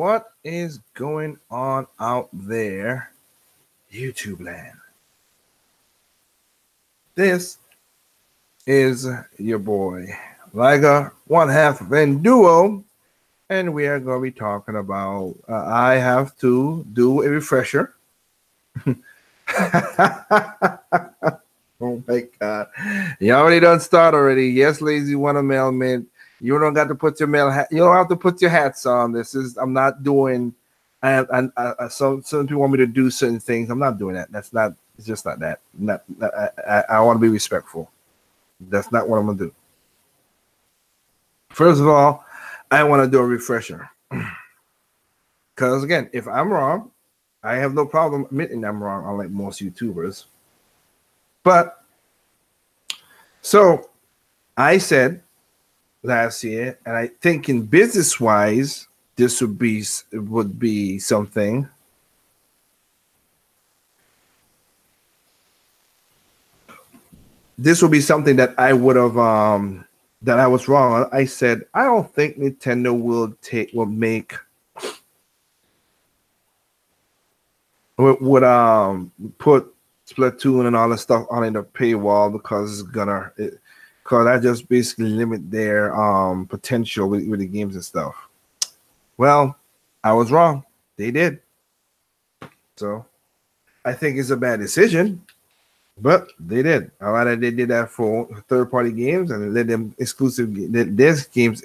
What is going on out there, YouTube land? This is your boy, Liga, one half of Duo, and we are going to be talking about. I have to do a refresher. Oh my God! You already done start already. Yes, lazy wanna mail mint. You don't got to put your mail hat. You don't have to put your hats on. I'm not doing. Some people want me to do certain things. I'm not doing that. That's not. It's just not that. I want to be respectful. That's not what I'm gonna do. First of all, I want to do a refresher. Because again, if I'm wrong, I have no problem admitting I'm wrong, unlike most YouTubers. But so I said last year, and I think in business-wise, this would be something. This would be something that I would have that I was wrong. I said I don't think Nintendo will make would put Splatoon and all the stuff on the paywall because because that just basically limit their potential with the games and stuff. Well, I was wrong. They did. So I think it's a bad decision, but they did. A lot of they did that for third-party games and let them their games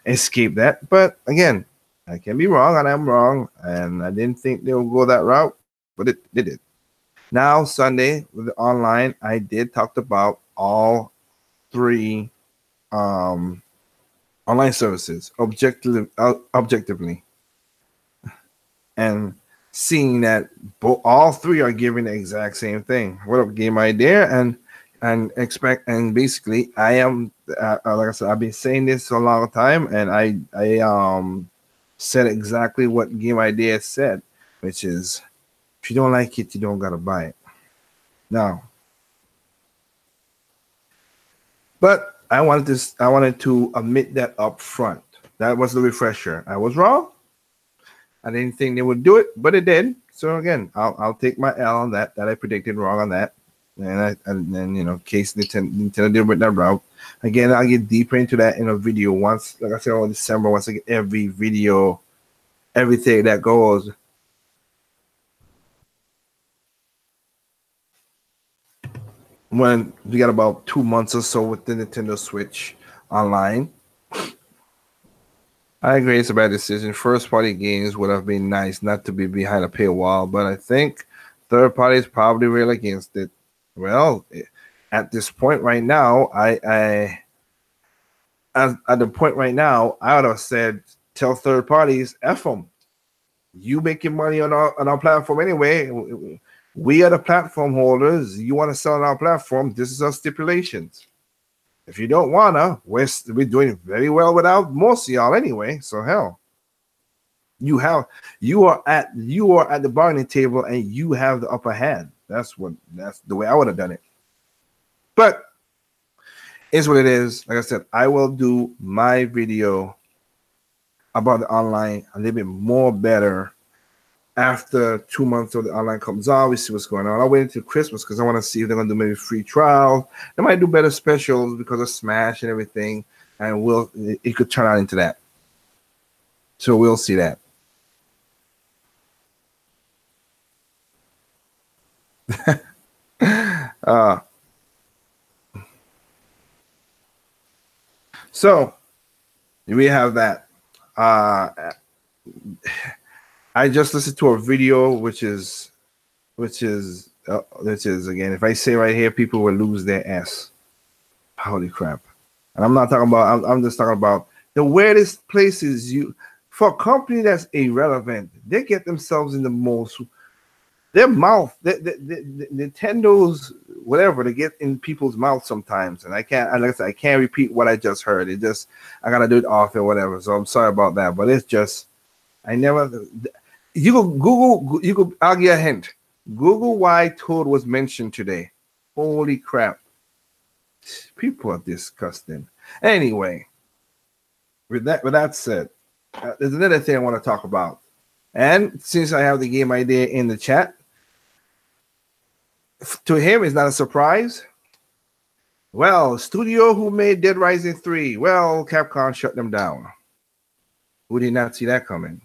escape that. But again, I can be wrong and I'm wrong, and I didn't think they would go that route, but they did. Now Sunday with the online, I did talk about all three online services objectively, and seeing that all three are giving the exact same thing. What up, game idea? And basically I am like I said, I've been saying this for a long time, and I said exactly what game idea said, which is if you don't like it, you don't gotta buy it. Now, but I wanted to admit that up front. That was the refresher. I was wrong. I didn't think they would do it, but it did. So again, I'll take my L on that I predicted wrong on that. And then in case Nintendo did with that route. Again, I'll get deeper into that in a video once, like I said, on December, once I get every video, everything that goes. When we got about 2 months or so with the Nintendo Switch online. I agree it's a bad decision. First-party games would have been nice not to be behind a paywall, but I think third parties probably rail against it. Well, at this point right now, at the point right now, I would have said, tell third parties, F them. You making money on our platform anyway. We are the platform holders. You want to sell on our platform, this is our stipulations. If you don't wanna, we're doing very well without most of y'all anyway. So hell, you are at the bargaining table and you have the upper hand. That's the way I would have done it. But it's what it is. Like I said, I will do my video about the online a little bit more better after 2 months of the online comes out. We see what's going on. I'll wait until Christmas because I want to see if they're going to do maybe free trial. They might do better specials because of Smash and everything, and it could turn out into that. So we'll see that. So we have that. I just listened to a video, which is again, if I say right here, people will lose their ass. Holy crap! And I'm not talking about. I'm just talking about the weirdest places for a company that's irrelevant. They get themselves in the most. Their mouth, the Nintendo's whatever, they get in people's mouth sometimes, and I can't. Like I said, I can't repeat what I just heard. I gotta do it off or whatever. So I'm sorry about that, but it's just I never. You could Google. I'll give you a hint. Google why Toad was mentioned today. Holy crap! People are disgusting. Anyway, with that said, there's another thing I want to talk about. And since I have the game idea in the chat, to him, it's not a surprise. Well, studio who made Dead Rising 3, well, Capcom shut them down. Who did not see that coming?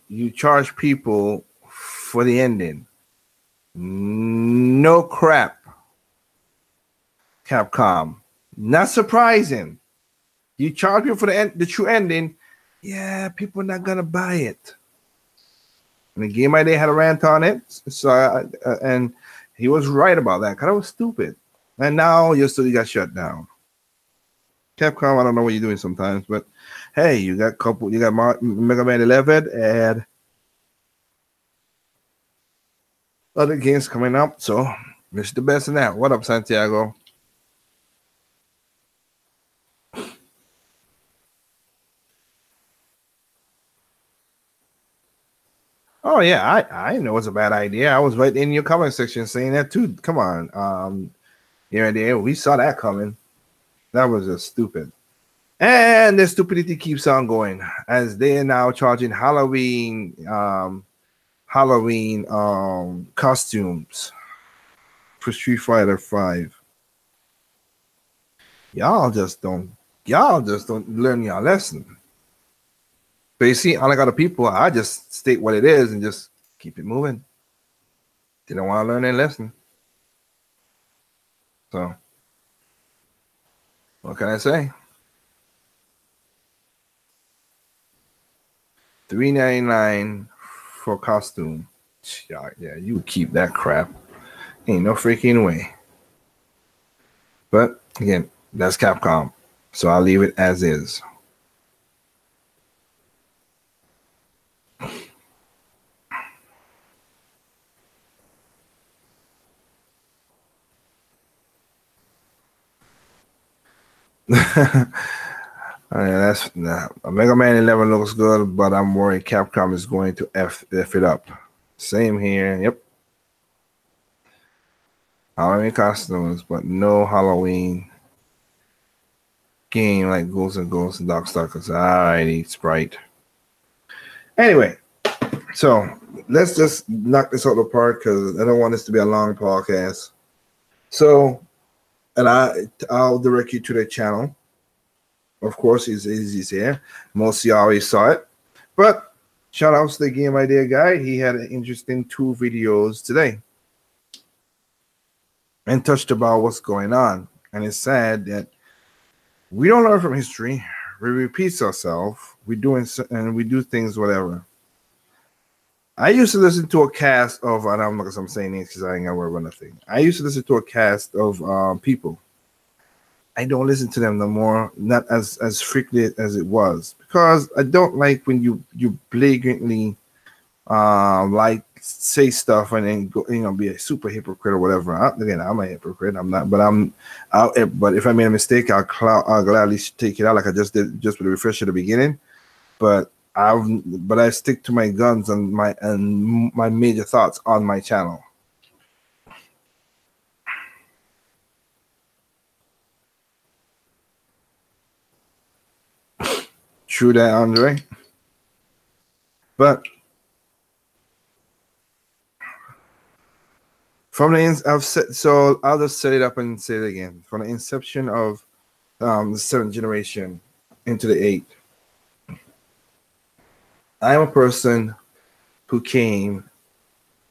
You charge people for the ending. No crap. Capcom. Not surprising. You charge people for the true ending. Yeah, people are not going to buy it. And the game idea had a rant on it. So, and he was right about that. Because it was stupid. And now your studio got shut down. Capcom, I don't know what you're doing sometimes, but hey, you got Mega Man 11 and other games coming up, so wish the best in that. What up, Santiago? Oh yeah, I know it's a bad idea. I was right in your comment section saying that too. Come on, yeah, we saw that coming. That was just stupid. And the stupidity keeps on going as they are now charging Halloween costumes for Street Fighter 5. Y'all just don't learn your lesson. But you see, unlike other people, I just state what it is and just keep it moving. They don't want to learn their lesson. So what can I say? $3.99 for costume. Yeah, you would keep that crap. Ain't no freaking way. But again, that's Capcom. So I'll leave it as is. That's Mega Man 11 looks good, but I'm worried Capcom is going to F it up. Same here. Yep. Halloween costumes, but no Halloween game like Ghouls and Darkstalkers. Alrighty, Sprite. Anyway, so let's just knock this out of the park because I don't want this to be a long podcast. So, and I'll direct you to the channel. Of course, he's here. Most of you always saw it. But shout out to the Game Idea Guy. He had an interesting 2 videos today and touched about what's going on. And it's sad that we don't learn from history. We repeat ourselves. We do things, whatever. I used to listen to a cast of, and I'm not going to say names because I ain't got to worry about nothing. I used to listen to a cast of people. I don't listen to them no more, not as frequently as it was, because I don't like when you blatantly like say stuff and then go, be a super hypocrite or whatever. Again, I'm a hypocrite. I'm not, but if I made a mistake, I'll gladly take it out like I just did just with the refresh at the beginning. But I stick to my guns and my major thoughts on my channel. True that, Andre. But from the I'll just set it up and say it again. From the inception of the 7th generation into the 8th, I am a person who came,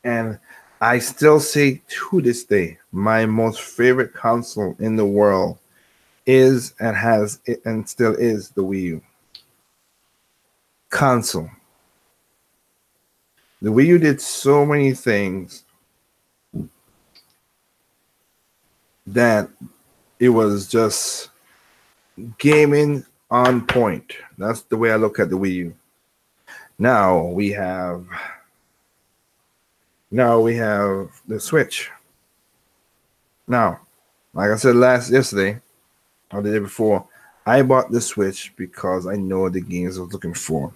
and I still say to this day, my most favorite console in the world is and still is the Wii U. Console. The Wii U did so many things that it was just gaming on point. That's the way I look at the Wii U. Now we have the Switch. Now, like I said yesterday or the day before, I bought the Switch because I know the games I was looking for.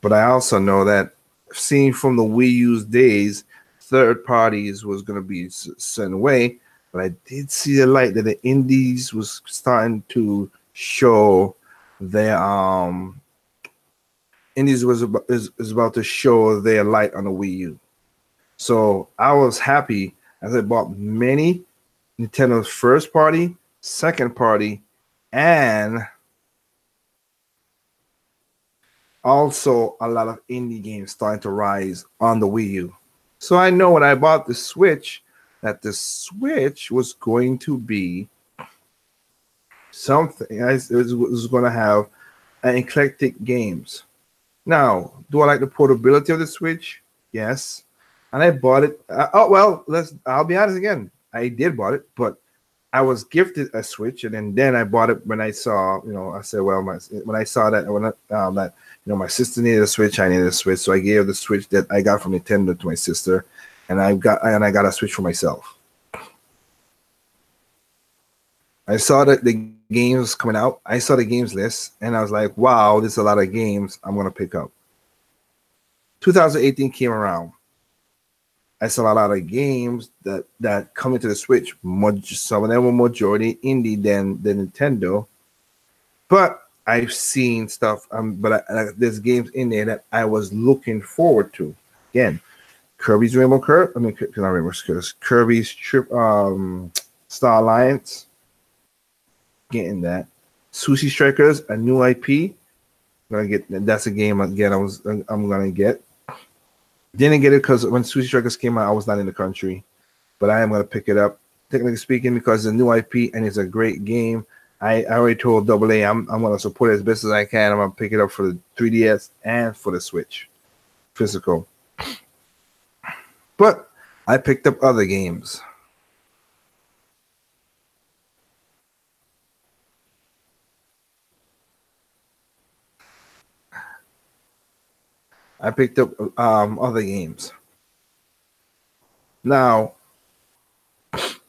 But I also know that seeing from the Wii U's days, third parties was going to be a certain way. But I did see the light that the indies was starting to show their Indies is about to show their light on the Wii U. So I was happy as I bought many Nintendo's first party, second party, and also a lot of indie games starting to rise on the Wii U. So I know when I bought the Switch that the Switch was going to be something. It was going to have an eclectic games. Now, do I like the portability of the Switch? Yes. And I bought it. I'll be honest again. I did bought it, but I was gifted a Switch, and then I bought it when I saw, I said, well, when I saw that my sister needed a Switch, I needed a Switch, so I gave the Switch that I got from Nintendo to my sister, and I got a Switch for myself. I saw that the games coming out. I saw the games list, and I was like, wow, there's a lot of games I'm gonna pick up. 2018 came around. I saw a lot of games that come into the Switch. Some of them were majority indie than Nintendo, but I've seen stuff. There's games in there that I was looking forward to. Again, Kirby's Rainbow Curve. Kirby's Star Alliance. Getting that. Sushi Strikers, a new IP. That's a game again. I'm gonna get. Didn't get it because when Sushi Strikers came out, I was not in the country, but I am gonna pick it up. Technically speaking, because it's a new IP and it's a great game. I already told AA I'm gonna support it as best as I can. I'm gonna pick it up for the 3DS and for the Switch, physical. But I picked up other games. I picked up other games. Now,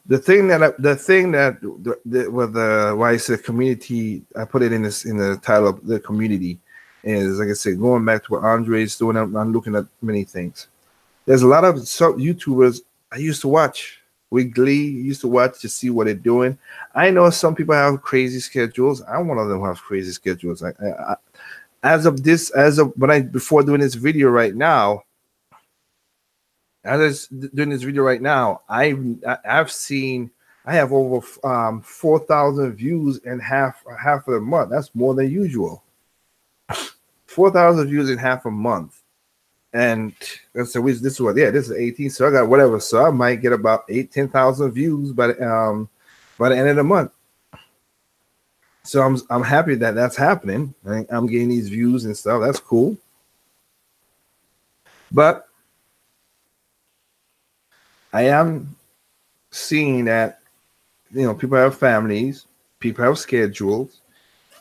the thing that with the why I said community, I put it in the title of the community, is like I said, going back to what Andre's doing. I'm looking at many things. There's a lot of YouTubers I used to watch. With Glee, used to watch to see what they're doing. I know some people have crazy schedules. I'm one of them who have crazy schedules. Before doing this video right now, I've seen I have over 4,000 views in half of the month. That's more than usual. 4,000 views in half a month, and so this is 18. So I got whatever. So I might get about 10,000 views by the end of the month. So I'm happy that that's happening. I'm getting these views and stuff. That's cool. But I am seeing that people have families, people have schedules.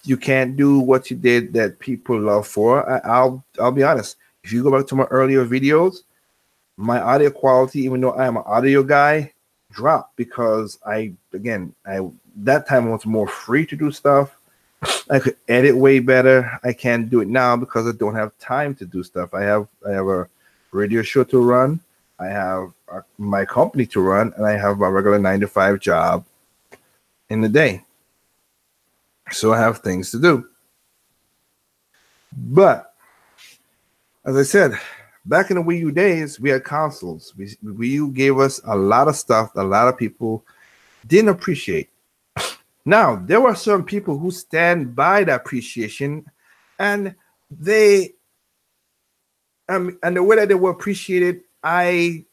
You can't do what you did that people love for. I'll be honest. If you go back to my earlier videos, my audio quality, even though I am an audio guy, dropped because that time I was more free to do stuff. I could edit way better. I can't do it now because I don't have time to do stuff. I have a radio show to run. I have my company to run, and I have my regular 9-to-5 job in the day. So I have things to do. But as I said, back in the Wii U days, we had consoles. Wii U gave us a lot of stuff that a lot of people didn't appreciate. Now, there were some people who stand by the appreciation, and the way that they were appreciated, I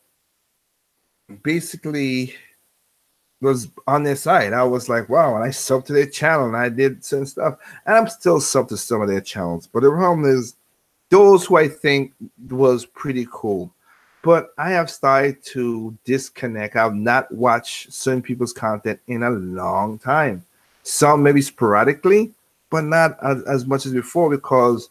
basically was on their side. I was like, wow, and I subbed to their channel, and I did certain stuff, and I'm still subbed to some of their channels. But the problem is, those who I think was pretty cool. But I have started to disconnect. I've not watched certain people's content in a long time. Some maybe sporadically, but not as much as before, because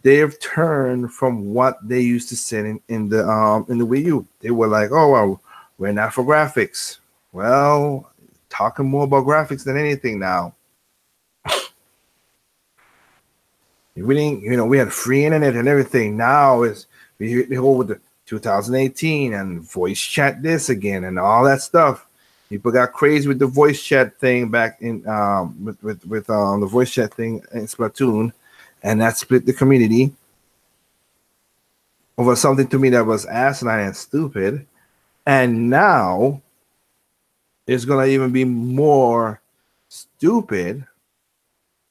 they've turned from what they used to say in the Wii U. They were like, oh, well, we're not for graphics. Well, talking more about graphics than anything now. We had free internet and everything. Now we go with the 2018 and voice chat this again and all that stuff. People got crazy with the voice chat thing back in with the voice chat thing in Splatoon, and that split the community over something to me that was asinine and stupid. And now it's gonna even be more stupid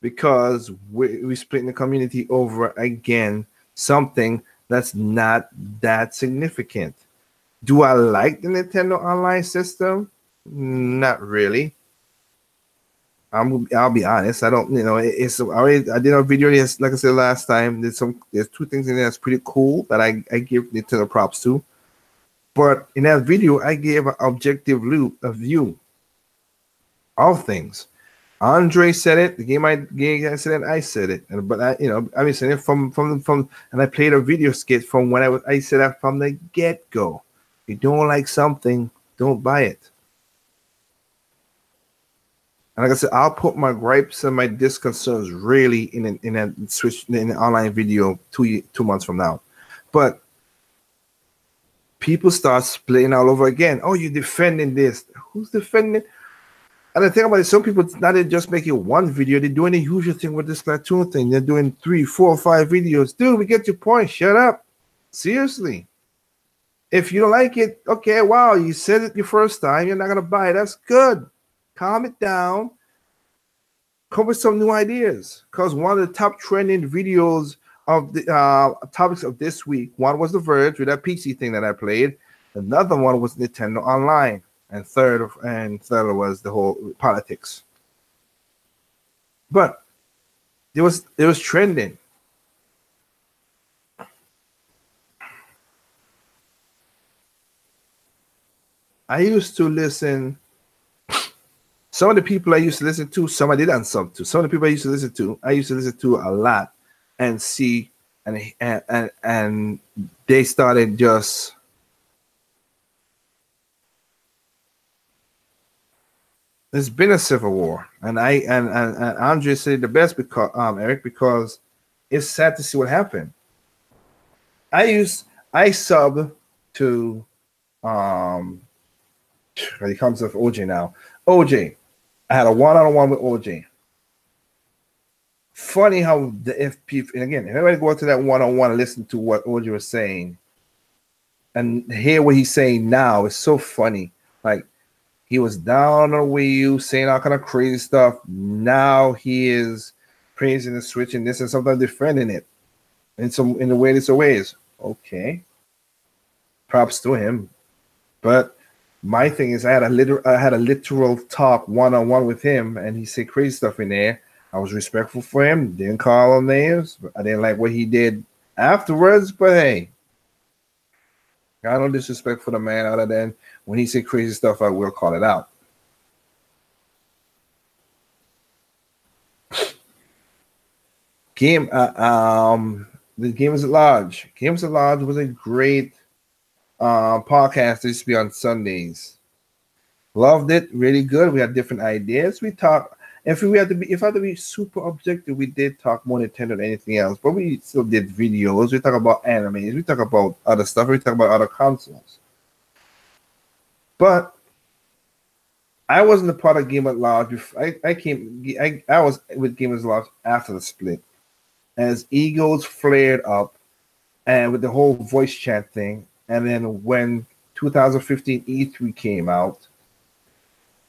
because we splitting the community over again something that's not that significant. Do I like the Nintendo Online system? Not really. I'll be honest. I don't. It's already. I did a video. Yes, like I said last time. There's two things in there that's pretty cool that I give Nintendo props to. But in that video, I gave an objective view of things. Andre said it. The game I said it. I said it. But I been saying it from, and I played a video skit from when I said that from the get go. If you don't like something, don't buy it. And like I said, I'll put my gripes and my disconcerts really in an online video 2 months from now. But people start splitting all over again. Oh, you're defending this. Who's defending? And the thing about it, some people not just making one video, they're doing the usual thing with this Splatoon thing. They're doing 3, 4, 5 videos. Dude, we get your point. Shut up. Seriously. If you don't like it, okay, wow, you said it your first time, you're not gonna buy it. That's good. Calm it down. Come with some new ideas. Because one of the top trending videos of the topics of this week, one was The Verge with that PC thing that I played. Another one was Nintendo Online. And third was the whole politics. But it was trending. I used to listen. Some of the people I used to listen to, some I did unsub to. Some of the people I used to listen to a lot and see, and they started just. There's been a civil war, and Andre said the best because Eric, because it's sad to see what happened. I sub to when it comes to OJ now. OJ, I had a one-on-one with OJ. Funny how the FP, and again, if everybody go to that one-on-one and listen to what OJ was saying, and hear what he's saying now, it's so funny. Like, he was down on Wii U, saying all kind of crazy stuff. Now he is praising the Switch and this and sometimes defending it in the weirdest of ways. Okay, props to him. But my thing is, I had a literal talk one-on-one with him, and he said crazy stuff in there. I was respectful for him. Didn't call him names. I didn't like what he did afterwards. But hey, I don't disrespect for the man other than when he said crazy stuff, I will call it out. The Gamers at Large. Gamers at Large was a great podcast. It used to be on Sundays. Loved it. Really good. We had different ideas. We talked. If I had to be super objective, we did talk more Nintendo than anything else. But we still did videos. We talk about animes. We talk about other stuff. We talk about other consoles. But I wasn't a part of Game at Large. I was with Gamers Large after the split, as egos flared up, and with the whole voice chat thing. And then when 2015 E3 came out,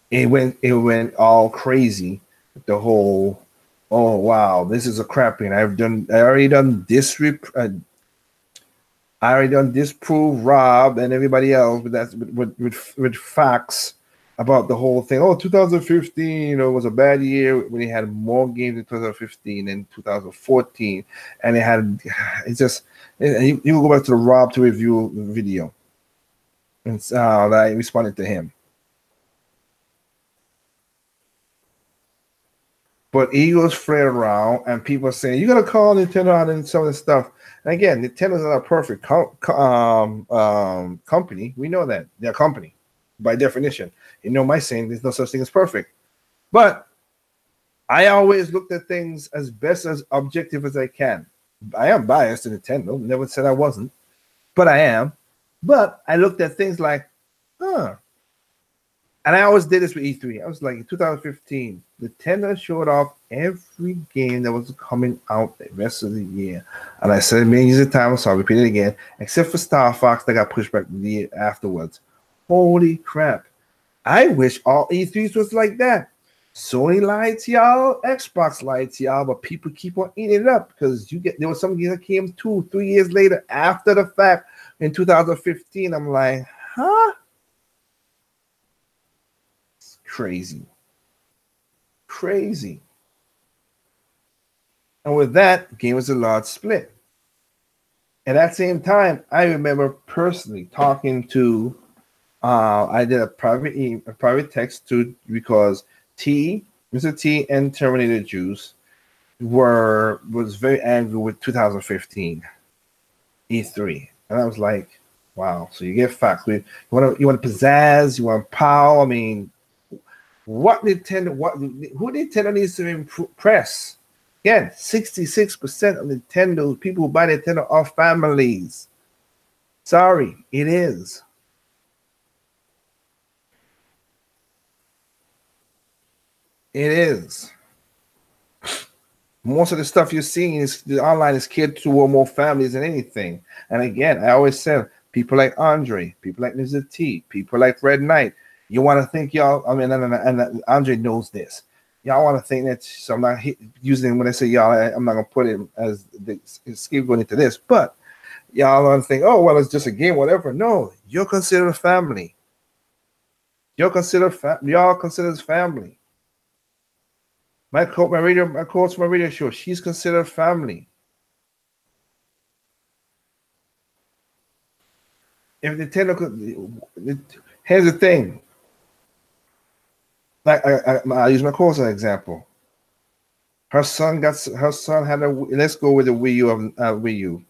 it went all crazy. The whole, oh wow, this is a crapping. I already done disprove Rob and everybody else, but that's with facts about the whole thing. Oh, 2015, was a bad year when they had more games in 2015 than 2014, and you will go back to the Rob to review the video, and I responded to him. But egos flare around, and people are saying, you got to call Nintendo out and some of this stuff. And again, Nintendo's not a perfect company. We know that. They're a company, by definition. My saying, there's no such thing as perfect. But I always looked at things as best as objective as I can. I am biased to Nintendo. Never said I wasn't. But I am. But I looked at things like, And I always did this with E3. I was like, in 2015, Nintendo showed off every game that was coming out the rest of the year. And I said millions of times, so I'll repeat it again, except for Star Fox that got pushed back the year afterwards. Holy crap. I wish all E3s was like that. Sony lied to y'all, Xbox lied to y'all, but people keep on eating it up because there was some games that came 2-3 years later after the fact in 2015. I'm like, huh? Crazy. Crazy. And with that, game was a large split. At that same time, I remember personally talking to I did a private text to because Mr. T and Terminator Juice was very angry with 2015 E3. And I was like, wow, so you get facts. You want pizzazz, you want power. I mean, who Nintendo needs to impress? Again, 66% of Nintendo people who buy Nintendo are families. Sorry, it is. It is. Most of the stuff you're seeing is the online is catered to more families than anything. And again, I always said people like Andre, people like Mr. T, people like Red Knight. You want to think y'all? I mean, and Andre knows this. Y'all want to think that? So I'm not using when I say y'all. I'm not gonna put it as the scapegoat into this, but y'all want to think, oh well, it's just a game, whatever. No, you're considered family. Y'all considered family. My coach from my radio show, she's considered family. If Nintendo could, here's the thing. Like I use my coach as an example. Her son had a. Let's go with the Wii U of Wii U.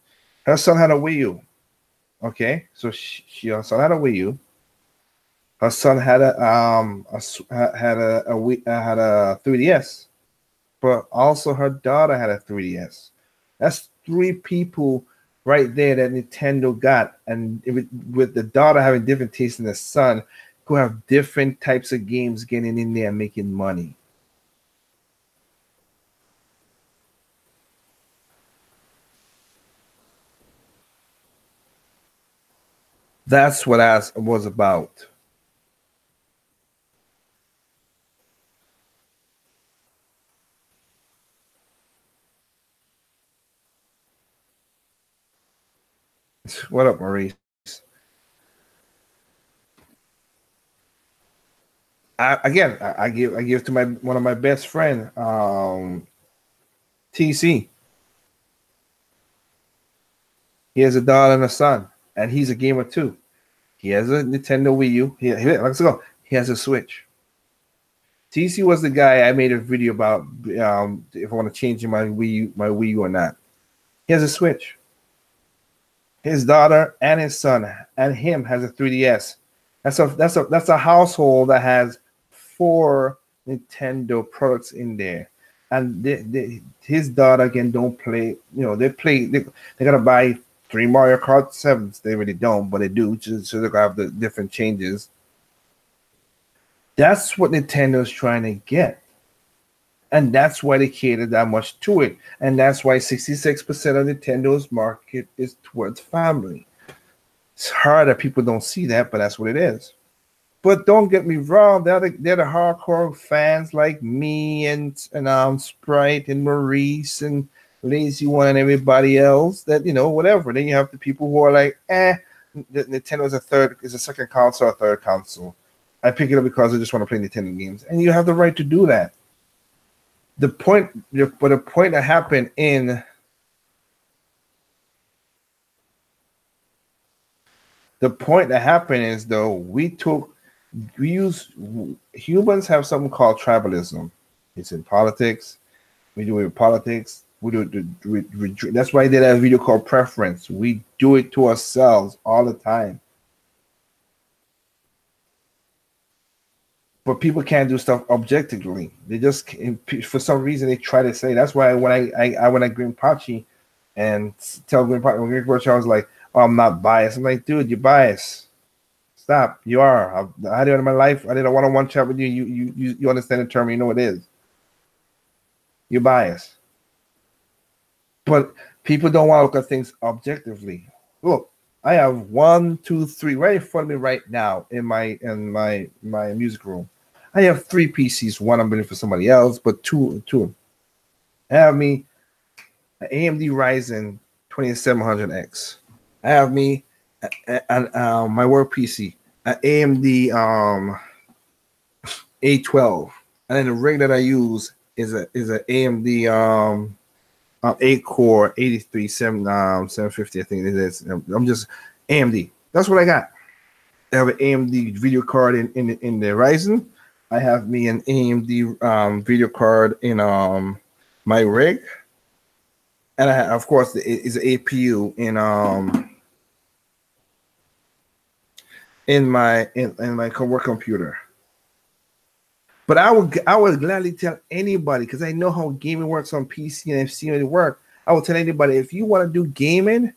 Her son had a Wii U. Okay, so her son had a Wii U. Her son had a 3DS. But also her daughter had a 3DS. That's 3 people right there that Nintendo got. And with the daughter having different tastes than the son, who have different types of games getting in there and making money. That's what I was about. What up, Maurice? I give to one of my best friend, TC. He has a daughter and a son, and he's a gamer too. He has a Nintendo Wii U. Let's go. He has a Switch. TC was the guy I made a video about if I want to change my Wii U or not. He has a Switch. His daughter and his son and him has a 3DS. That's a household that has 4 Nintendo products in there, and his daughter again don't play. You know they gotta buy 3 Mario Kart 7s. They really don't, but they do. Just so they have the different changes. That's what Nintendo's trying to get. And that's why they cater that much to it. And that's why 66% of Nintendo's market is towards family. It's hard that people don't see that, but that's what it is. But don't get me wrong, they're the hardcore fans like me and Sprite and Maurice and Lazy One and everybody else that, whatever. Then you have the people who are like, Nintendo is a second console or third console. I pick it up because I just want to play Nintendo games. And you have the right to do that. The point that happened in is though humans have something called tribalism. It's in politics. We do it with politics. That's why I did a video called Preference. We do it to ourselves all the time. But people can't do stuff objectively. They just, for some reason, they try to say. That's why when I went at Green Pachi and tell Green Pachi, I was like, "Oh, I'm not biased." I'm like, "Dude, you're biased. Stop. You are. I had it in my life. I did a one-on-one chat with you. You understand the term. You know what it is. You're biased. But people don't want to look at things objectively. Look, I have 1, 2, 3 right in front of me right now in my music room. I have 3 PCs. One I'm building for somebody else, but two. I have me an AMD Ryzen 2700X. I have me and my work PC, an AMD A12, and then the rig that I use is a AMD 8 core 750. I think it is. I'm just AMD. That's what I got. I have an AMD video card in the Ryzen. I have me an AMD video card in my rig, and I have, of course, is an APU in my work computer. But I would gladly tell anybody, because I know how gaming works on PC and I've seen it work. I would tell anybody, if you want to do gaming,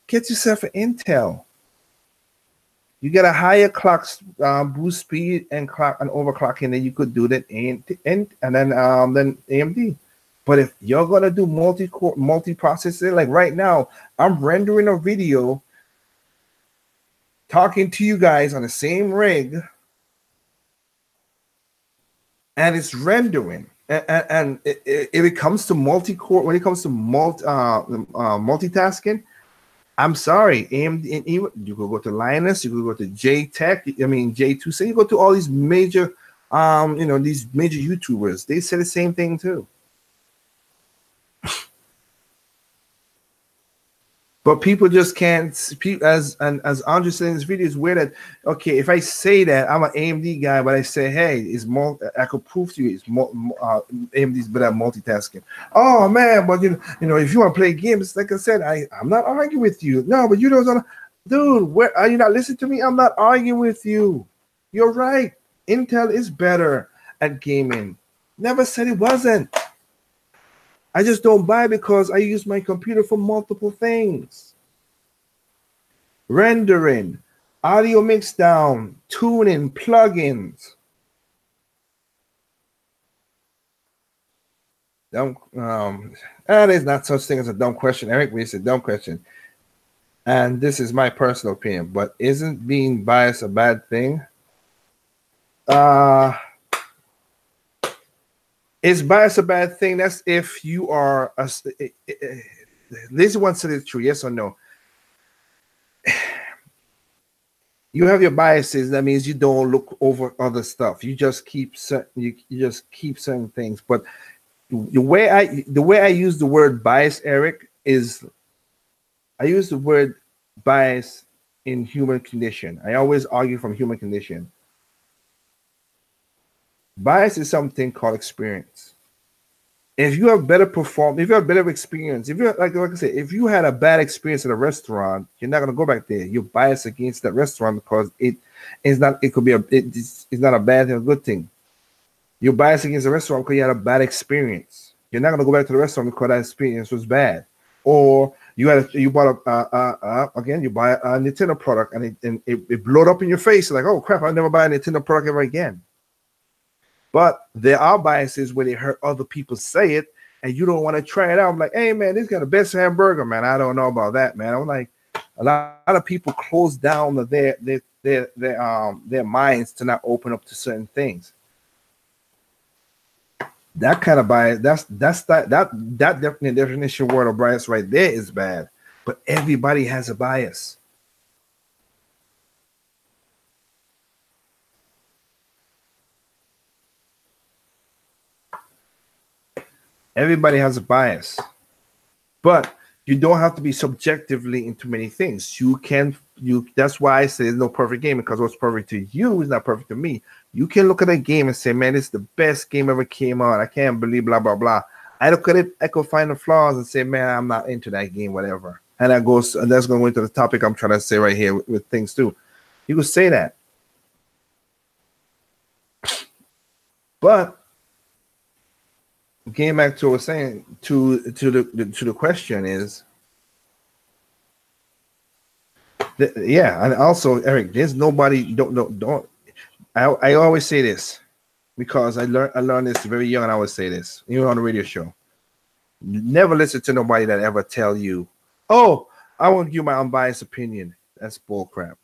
get yourself an Intel. You get a higher clock boost speed and clock and overclocking, then you could do that and then AMD. But if you're gonna do multi-processing, like right now, I'm rendering a video talking to you guys on the same rig, and it's rendering. And if it comes to multi-core, when it comes to multitasking, I'm sorry, AMD, and even you could go to Linus, you could go to J2, so you go to all these major, these major YouTubers. They say the same thing too. But people just can't. As Andre said in this video, it's weird that, okay, if I say that I'm an AMD guy, but I say, hey, I could prove to you AMD's better at multitasking. Oh man, but if you want to play games, like I said, I'm not arguing with you. No, but you don't, dude. Where are you not listening to me? I'm not arguing with you. You're right. Intel is better at gaming. Never said it wasn't. I just don't buy because I use my computer for multiple things. Rendering, audio mix down, tuning, plugins. There's not such thing as a dumb question, Eric, but it's a dumb question. And this is my personal opinion, but isn't being biased a bad thing? Is bias a bad thing? That's if you are this one said it's true, yes or no. You have your biases. That means you don't look over other stuff. You just keep certain things. But the way I use the word bias, Eric, is I use the word bias in human condition. I always argue from human condition. Bias is something called experience. If you have better if you have better experience, if you like I said, if you had a bad experience at a restaurant, you're not gonna go back there. You're biased against that restaurant because it's not a bad thing, a good thing. You're biased against the restaurant because you had a bad experience. You're not gonna go back to the restaurant because that experience was bad. Or you buy a Nintendo product and it blowed up in your face. Like, oh crap, I'll never buy a Nintendo product ever again. But there are biases where they heard other people say it and you don't want to try it out. I'm like, hey man, this got the best hamburger, man. I don't know about that, man. I'm like, a lot of people close down their minds to not open up to certain things. That kind of bias, that definition word of bias right there is bad. But everybody has a bias. Everybody has a bias, but you don't have to be subjectively into many things. That's why I say there's no perfect game, because what's perfect to you is not perfect to me. You can look at a game and say, man, it's the best game ever came out. I can't believe blah, blah, blah. I look at it, I could find the flaws and say, man, I'm not into that game, whatever. And that's going to go into the topic I'm trying to say right here with things too. You could say that. But getting back to what I was saying, to the question is, Yeah, and also Eric, there's nobody. Don't. I always say this because I learned this very young, and I always say this even on the radio show. Never listen to nobody that ever tell you, "Oh, I want to give you my unbiased opinion." That's bull crap.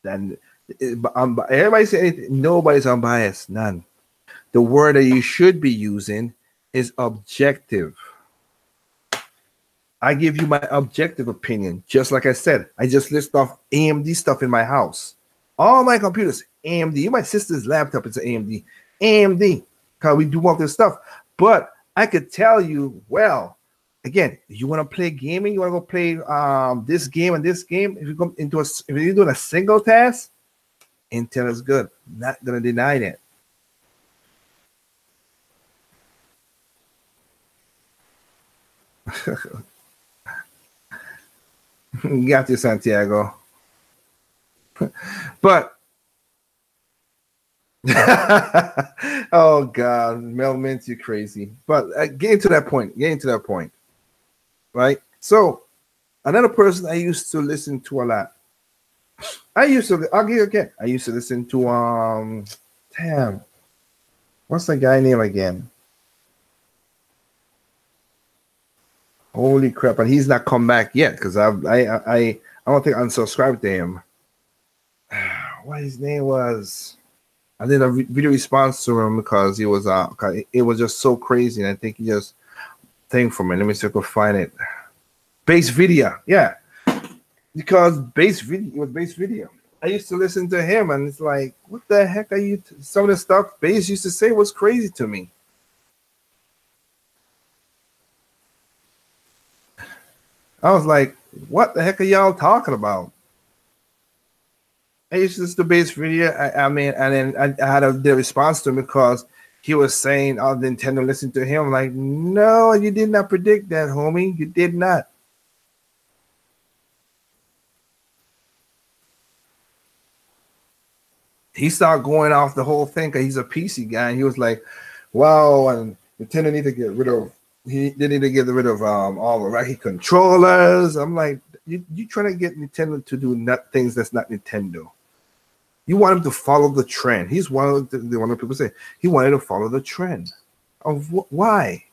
Then everybody say anything. Nobody's unbiased. None. The word that you should be using is objective. I give you my objective opinion. Just like I said, I just list off AMD stuff in my house. All my computers, AMD. My sister's laptop is AMD. AMD. Because we do all this stuff. But I could tell you, well, again, you want to play gaming, you want to go play this game and this game. If you go into if you're doing a single task, Intel is good. Not gonna deny that. Got you, Santiago. But oh God, Mel Mint, you crazy. But getting to that point, right? So another person I used to listen to a lot. I'll give you again. I used to listen to damn, what's the guy name again? Holy crap! And he's not come back yet because I don't think I unsubscribed to him. What his name was? I did a video response to him because he was it was just so crazy, and I think he just thing for me. Let me see if I can find it. Base video, yeah, because base video it was base video. I used to listen to him, and it's like, what the heck are you? Some of the stuff Base used to say was crazy to me. I was like, what the heck are y'all talking about? I used to listen to Base video. I mean, and then I had the response to him because he was saying, "Oh, Nintendo listen to him." I'm like, no, you did not predict that, homie. You did not. He started going off the whole thing because he's a PC guy. And he was like, wow, and Nintendo need to get rid of they need to get rid of all the Rocky controllers. I'm like, you trying to get Nintendo to do not things that's not Nintendo. You want him to follow the trend. He's one of the people say he wanted to follow the trend. Of why?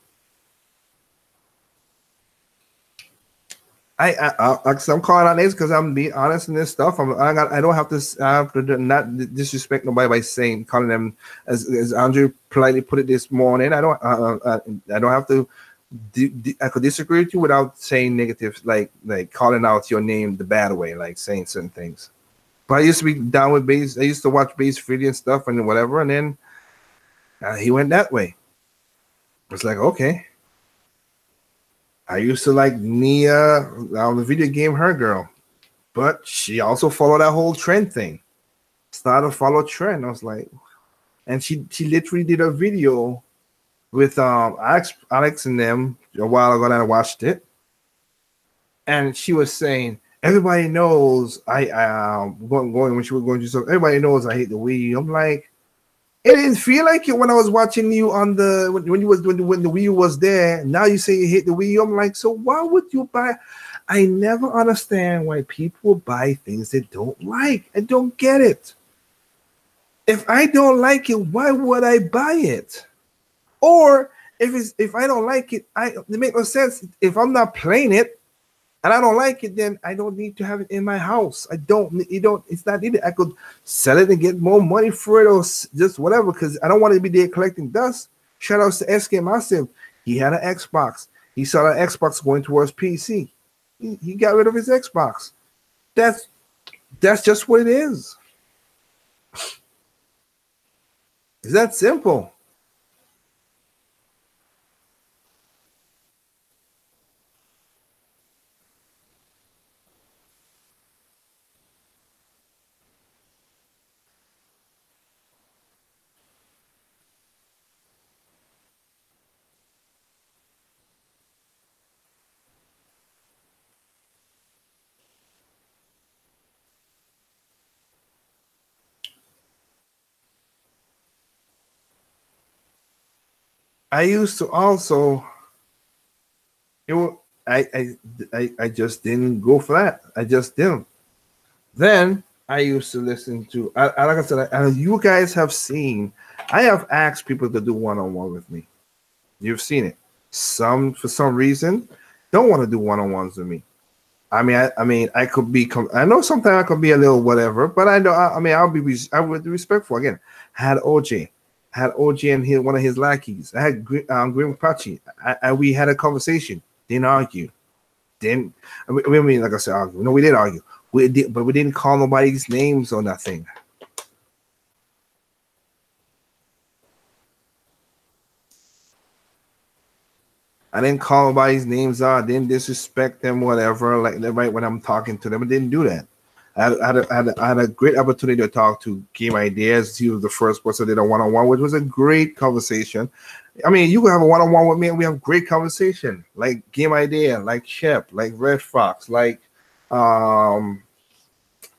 I'm calling out names because I'm being honest in this stuff. I don't have to. I have to not disrespect nobody by saying calling them as Andrew politely put it this morning. I don't have to. I could disagree with you without saying negative, like calling out your name the bad way, like saying certain things. But I used to be down with Base. I used to watch Base video and stuff and whatever, and then he went that way. It's like, okay. I used to like Nia on the video game Her Girl, but she also followed that whole trend thing. Started to follow trend. I was like, and she literally did a video with Alex and them a while ago, and I watched it, and she was saying everybody knows I going when she was going to something. Everybody knows I hate the Wii. I'm like, it didn't feel like it when I was watching you on the when the Wii U was there. Now you say you hate the Wii U. I'm like, so why would you buy? I never understand why people buy things they don't like. I don't get it. If I don't like it, why would I buy it? Or if I don't like it, it makes no sense. If I'm not playing it and I don't like it, then I don't need to have it in my house. It's not needed. I could sell it and get more money for it or just whatever, because I don't want to be there collecting dust. Shout out to SK Massive. He had an Xbox. He saw an Xbox going towards PC. He got rid of his Xbox. That's just what it is. It's that simple. I used to also it was, I just didn't go for that. I just didn't. Then I used to listen to, like I said, you guys have seen, I have asked people to do one on one with me. You've seen it. Some, for some reason, don't want to do one on ones with me. I mean, I could be. I know sometimes I could be a little whatever, but I know. I mean, I'll be. I would be respectful. Again, I had OJ, and one of his lackeys. I had Grim Pachi. We had a conversation. Didn't argue. Didn't. I mean, like I said, argue. No, we did argue. We did, but we didn't call nobody's names or nothing. I didn't call nobody's names out. I didn't disrespect them, whatever. Like right when I'm talking to them, I didn't do that. I had a great opportunity to talk to Game Ideas. He was the first person that did a one-on-one, which was a great conversation. I mean, you can have a one-on-one with me, and we have great conversation. Like Game Idea, like Shep, like Red Fox, like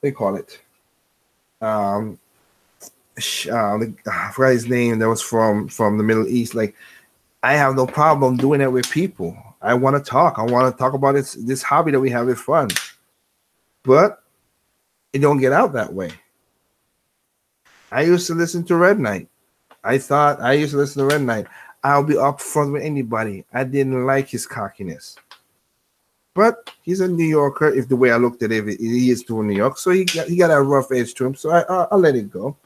they call it um, I forgot his name. That was from the Middle East. Like I have no problem doing it with people. I want to talk. I want to talk about this hobby that we have. It's fun, but it don't get out that way. I used to listen to Red Knight. I used to listen to Red Knight. I'll be upfront with anybody. I didn't like his cockiness, but he's a New Yorker. If the way I looked at it, he is to New York, so he got a rough edge to him. So I'll let it go.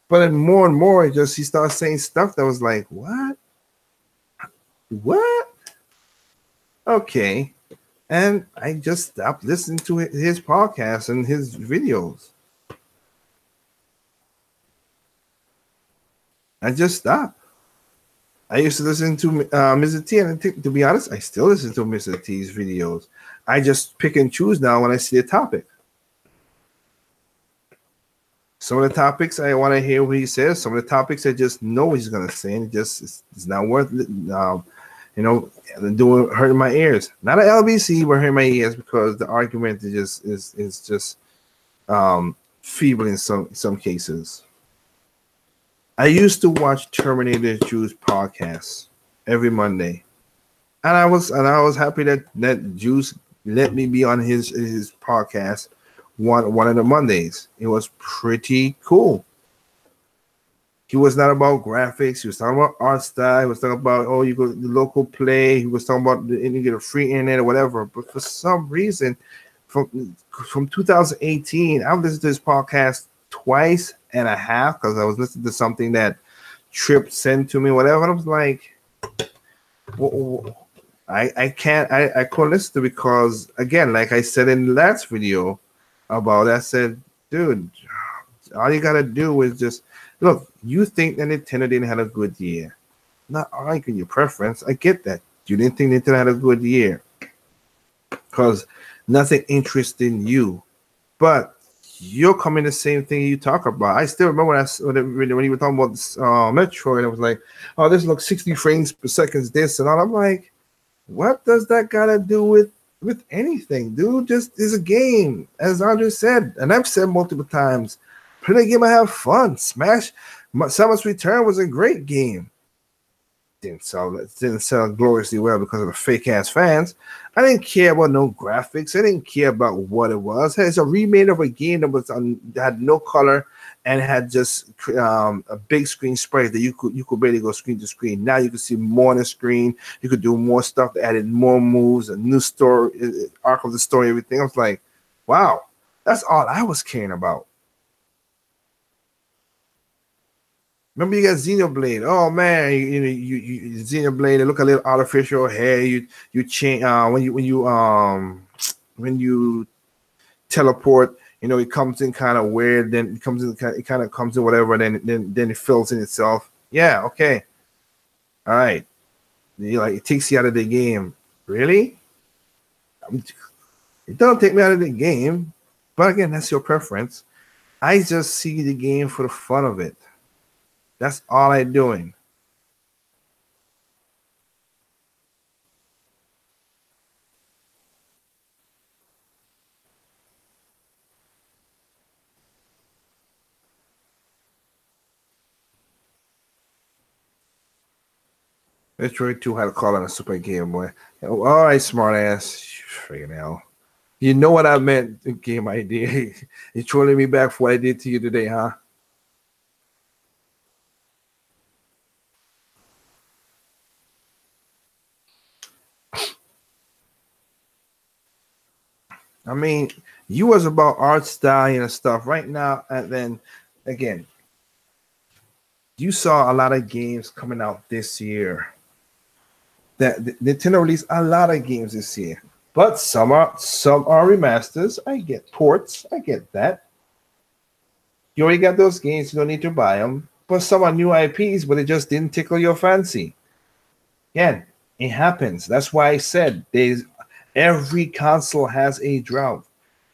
But then more and more, he started saying stuff that was like, what? Okay, and I just stopped listening to his podcast and his videos. I just stopped. I used to listen to Mr. T, and to be honest, I still listen to Mr. T's videos. I just pick and choose now when I see a topic. Some of the topics I want to hear what he says. Some of the topics I just know he's going to say, and it's not worth doing hurting my ears. Not an LBC, but hurting my ears because the argument is just feeble in some cases. I used to watch Terminator Juice podcasts every Monday, and I was happy that Juice let me be on his podcast one of the Mondays. It was pretty cool. He was not about graphics. He was talking about art style. He was talking about you go the local play. He was talking about you get a free internet or whatever. But for some reason, from 2018, I've listened to this podcast twice and a half because I was listening to something that Trip sent to me, whatever. And I was like, I can't, I couldn't listen to it because, again, like I said in the last video about it, I said, dude, all you got to do is just look, you think that Nintendo didn't have a good year. Not arguing your preference. I get that. You didn't think Nintendo had a good year because nothing interested in you. But you're coming the same thing you talk about. I still remember when you were talking about Metroid, and it was like, oh, this looks 60 frames per second, this and all. I'm like, what does that got to do with anything, dude? Just is a game, as Andre said, and I've said multiple times. Play the game and have fun. Smash Samus Return was a great game. Didn't sell gloriously well because of the fake ass fans. I didn't care about no graphics. I didn't care about what it was. It's a remake of a game that had no color and had just a big screen sprite that you could barely go screen to screen. Now you can see more on the screen. You could do more stuff. They added more moves, a new story, arc of the story, everything. I was like, wow, that's all I was caring about. Remember, you got Xenoblade. Oh man, you Xenoblade. They look a little artificial. Hair. You change when you teleport. It comes in kind of weird. Then it kind of comes in whatever. Then it fills in itself. Yeah. Okay. All right. It takes you out of the game. Really? It doesn't take me out of the game. But again, that's your preference. I just see the game for the fun of it. That's all I'm doing. Metroid 2 had a call on a Super Game Boy. All right, smart ass. Freaking hell. You know what I meant, game idea. You're trolling me back for what I did to you today, huh? I mean, you was about art style and stuff right now, and then again, you saw a lot of games coming out this year. Nintendo released a lot of games this year, but some are remasters. I get ports. I get that. You already got those games. You don't need to buy them. But some are new IPs, but it just didn't tickle your fancy. Again, it happens. That's why I said there's every console has a drought.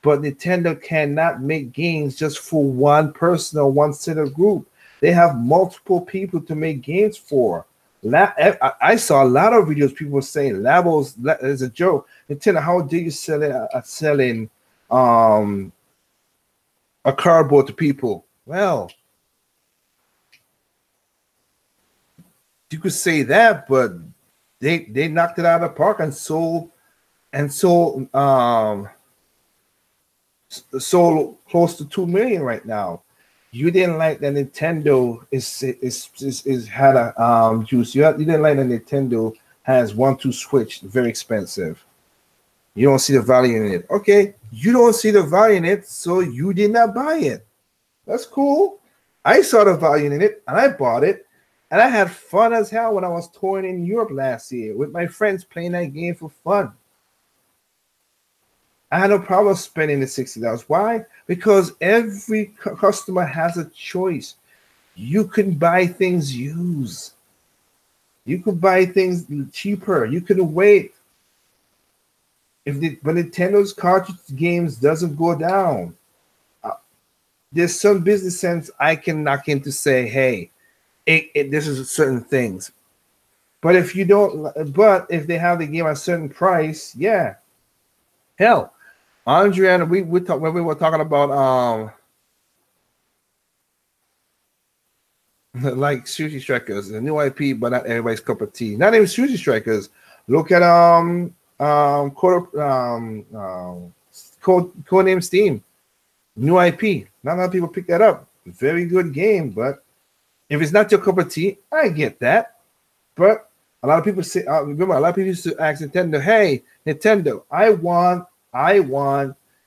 But Nintendo cannot make games just for one person or one set of group. They have multiple people to make games for. I saw a lot of videos people saying Labos is a joke. Nintendo, how do you sell it selling um a cardboard to people? Well, you could say that, but they knocked it out of the park and sold close to 2 million right now. You didn't like that Nintendo is had a juice. You didn't like that Nintendo has 1-2 switch, very expensive. You don't see the value in it. Okay, you don't see the value in it, so you did not buy it. That's cool. I saw the value in it and I bought it. And I had fun as hell when I was touring in Europe last year with my friends playing that game for fun. I had no problem spending the $60. Why? Because every customer has a choice. You can buy things used. You could buy things cheaper. You can wait. But Nintendo's cartridge games doesn't go down, there's some business sense I can knock in to say, hey, this is certain things. But if you don't, but if they have the game at a certain price, yeah, hell, Andrea and we talk when we were talking about like Sushi Strikers, a new IP, but not everybody's cup of tea. Not even Sushi Strikers. Look at Codename Steam, new IP. Not a lot of people pick that up. Very good game, but if it's not your cup of tea, I get that. But a lot of people say, remember, a lot of people used to ask Nintendo, "Hey, Nintendo, I want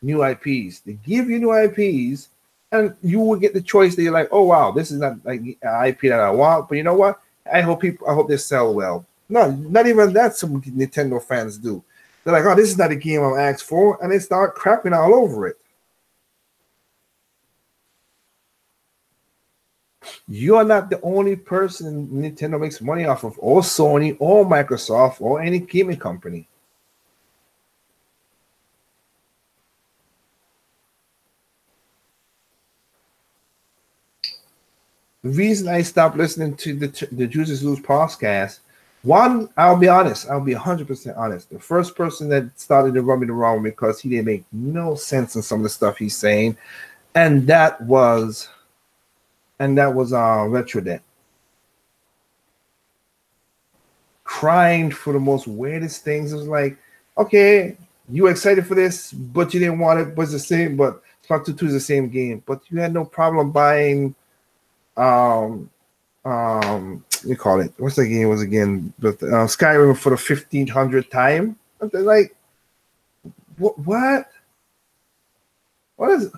new IPs." They give you new IPs, and you will get the choice that you're like, "Oh wow, this is not like an IP that I want." But you know what? I hope they sell well. No, not even that. Some Nintendo fans do. They're like, "Oh, this is not a game I'm asked for," and they start crapping all over it. You are not the only person Nintendo makes money off of, or Sony, or Microsoft, or any gaming company. The reason I stopped listening to the Juices Loose podcast, one, I'll be honest, I'll be 100% honest. The first person that started to rub me the wrong because he didn't make no sense in some of the stuff he's saying, and that was Retrodet. Crying for the most weirdest things. It was like, okay, you were excited for this, but you didn't want it, but it's the same, but Splatoon 2 is the same game. But you had no problem buying you call it, what's the game was again? But Skyrim for the 1500th time. They're like, what is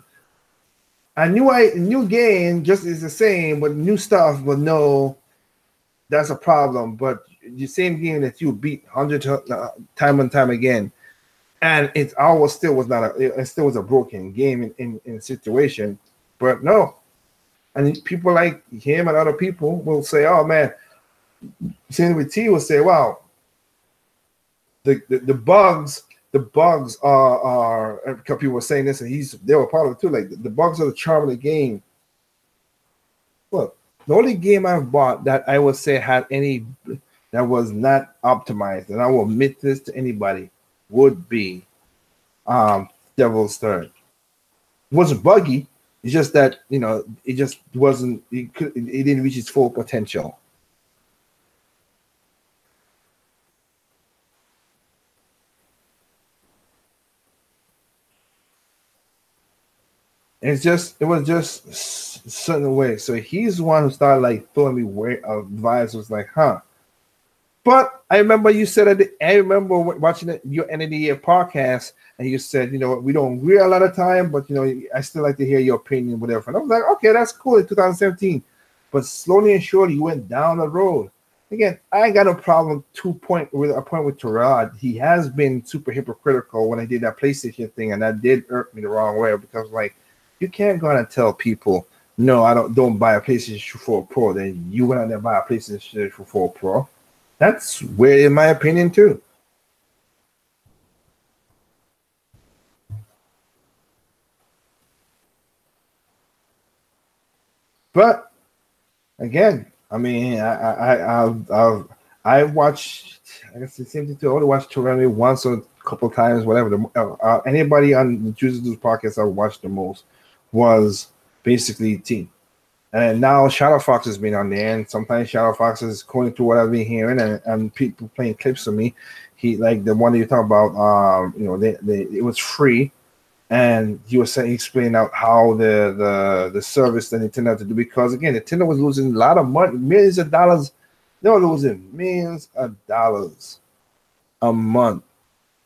a new game just is the same, but new stuff, but no, that's a problem. But the same game that you beat 100 time and time again, and it always still was not it still was a broken game in a situation. But no, and people like him and other people will say, "Oh man," same with T will say, "Wow, the bugs are." A couple people were saying this, and they were part of it too. Like the bugs are the charm of the game. Look, the only game I've bought that I would say had any that was not optimized, and I will admit this to anybody, would be Devil's Third. It wasn't buggy. It's just that it just wasn't. It didn't reach its full potential. it was just certain way. So he's the one who started like throwing me way of vibes. Was like, huh. But I remember you said I remember watching your end of the year podcast, and you said, you know, we don't agree a lot of time, but you know, I still like to hear your opinion, whatever. And I was like, okay, that's cool in 2017. But slowly and surely, you went down the road. Again, I ain't got no problem with a point with Terrell. He has been super hypocritical when I did that PlayStation thing, and that did irk me the wrong way because like you can't go out and tell people, no, I don't buy a PlayStation 4 Pro, then you went out there and buy a PlayStation 4 Pro. That's weird in my opinion too. But again, I mean, I watched. I guess the same thing too. I only watched Toronto once or a couple times, whatever. Anybody on the Juices News podcast I watched the most was basically Team. And now Shadow Fox has been on there, and sometimes Shadow Fox is according to what I've been hearing, and people playing clips of me. He like the one that you talk about. You know, it was free, and he was saying, explaining out how the service that Nintendo had to do, because again, Nintendo was losing a lot of money, millions of dollars. They were losing millions of dollars a month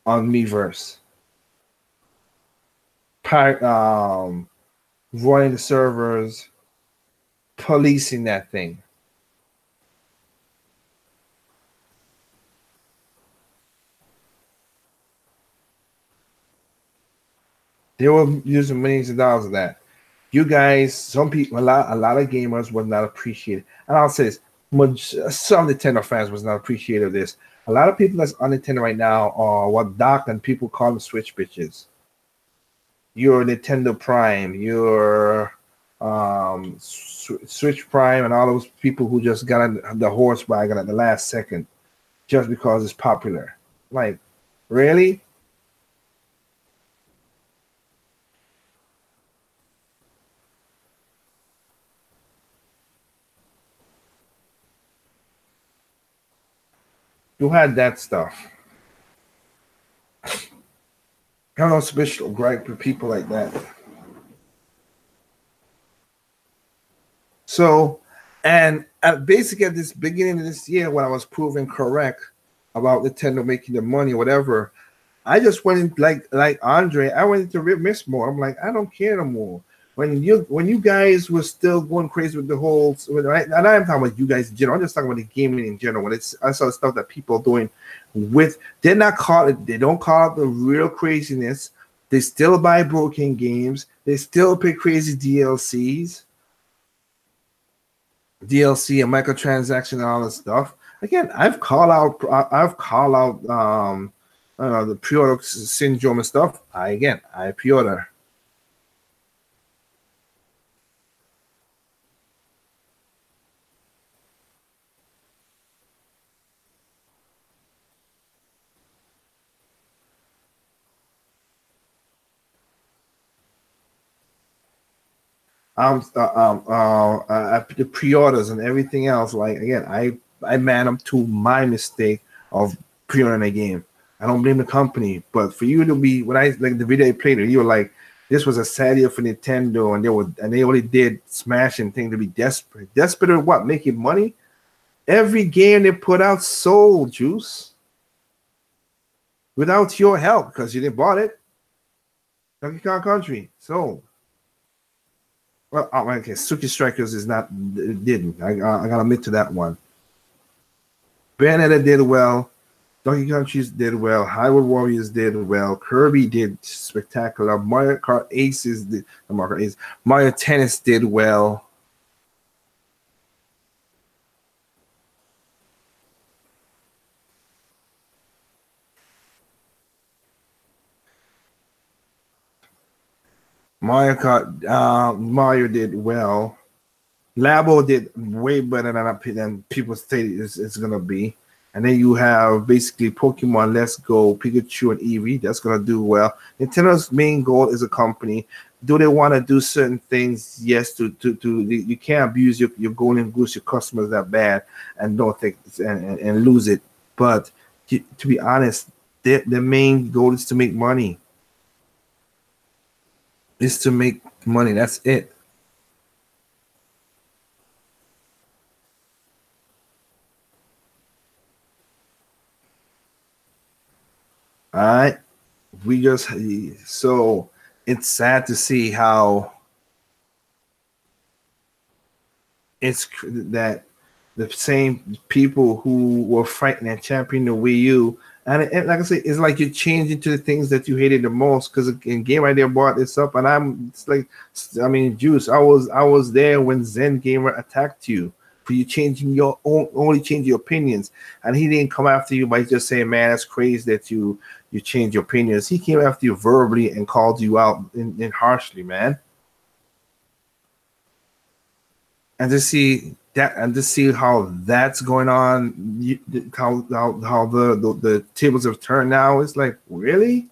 on Miiverse, running the servers, policing that thing. They were using millions of dollars of that. You guys, some people, a lot of gamers was not appreciated. And I'll say this, some Nintendo fans was not appreciative of this. A lot of people that's on Nintendo right now are what Doc and people call them Switch bitches. Your Nintendo Prime, your Switch Prime, and all those people who just got the horse wagon at the last second just because it's popular. Like, really? You had that stuff. I don't know, special gripe with people like that. So, and basically at this beginning of this year, when I was proven correct about Nintendo making the money or whatever, I just went in like Andre. I went into miss more. I'm like, I don't care no more. When you guys were still going crazy with the whole, right? And I'm talking about you guys in general. I'm just talking about the gaming in general. When I saw the stuff that people are doing with, they're not call it. They don't call it the real craziness. They still buy broken games. They still pay crazy DLC and microtransaction and all that stuff. Again, I've called out I don't know, the pre-order syndrome and stuff. I pre-order. The pre-orders and everything else. Like again, I man up to my mistake of pre-ordering a game. I don't blame the company, but for you to be when I like the video I played, you were like, this was a sad year for Nintendo, and they only did smashing thing to be desperate. Desperate at what? Making money. Every game they put out sold, Juice, without your help because you didn't bought it. Donkey Kong Country sold. Well, okay, Suki Strikers is not didn't. I gotta admit to that one. Bayonetta did well. Donkey Kong Country did well. Hyrule Warriors did well. Kirby did spectacular. Mario Kart Aces did. Mario Kart Ace. Mario Tennis did well. Mario did well. Labo did way better than people say it's gonna be. And then you have basically Pokemon Let's Go, Pikachu, and Eevee. That's gonna do well. Nintendo's main goal is a company. Do they want to do certain things? Yes. You can't abuse your golden goose, your customers that bad, and don't think and lose it. But to be honest, the main goal is to make money. is to make money. That's it. All right. We just so it's sad to see how that the same people who were fighting and championing the Wii U, and like I say, it's like you change into the things that you hated the most. Because in Game Idea brought this up, and it's like, I mean, Juice, I was there when Zen Gamer attacked you for you changing your own, only change your opinions, and he didn't come after you by just saying, "Man, that's crazy that you change your opinions." He came after you verbally and called you out in harshly, man. And to see how that's going on, how the tables have turned now. It's like, really?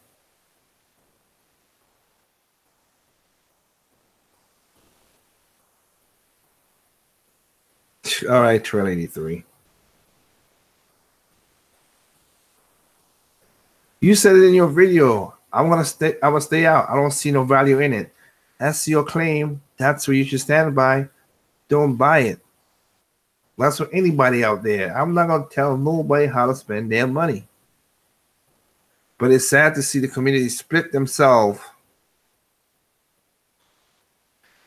All right, Trail 83. You said it in your video. I'm gonna stay out. I don't see no value in it. That's your claim. That's what you should stand by. Don't buy it. That's for anybody out there. I'm not gonna tell nobody how to spend their money. But it's sad to see the community split themselves.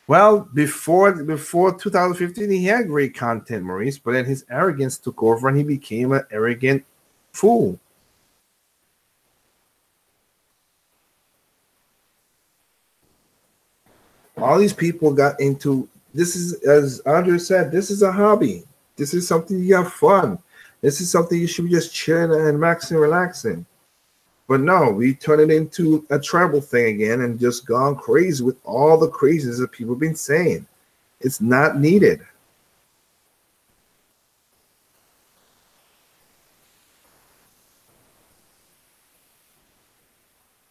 Well, before 2015, he had great content, Maurice, but then his arrogance took over and he became an arrogant fool. All these people got into this is, as Andre said, this is a hobby. This is something you have fun. This is something you should be just chilling and maxing, relaxing. But no, we turn it into a tribal thing again and just gone crazy with all the craziness that people have been saying. It's not needed.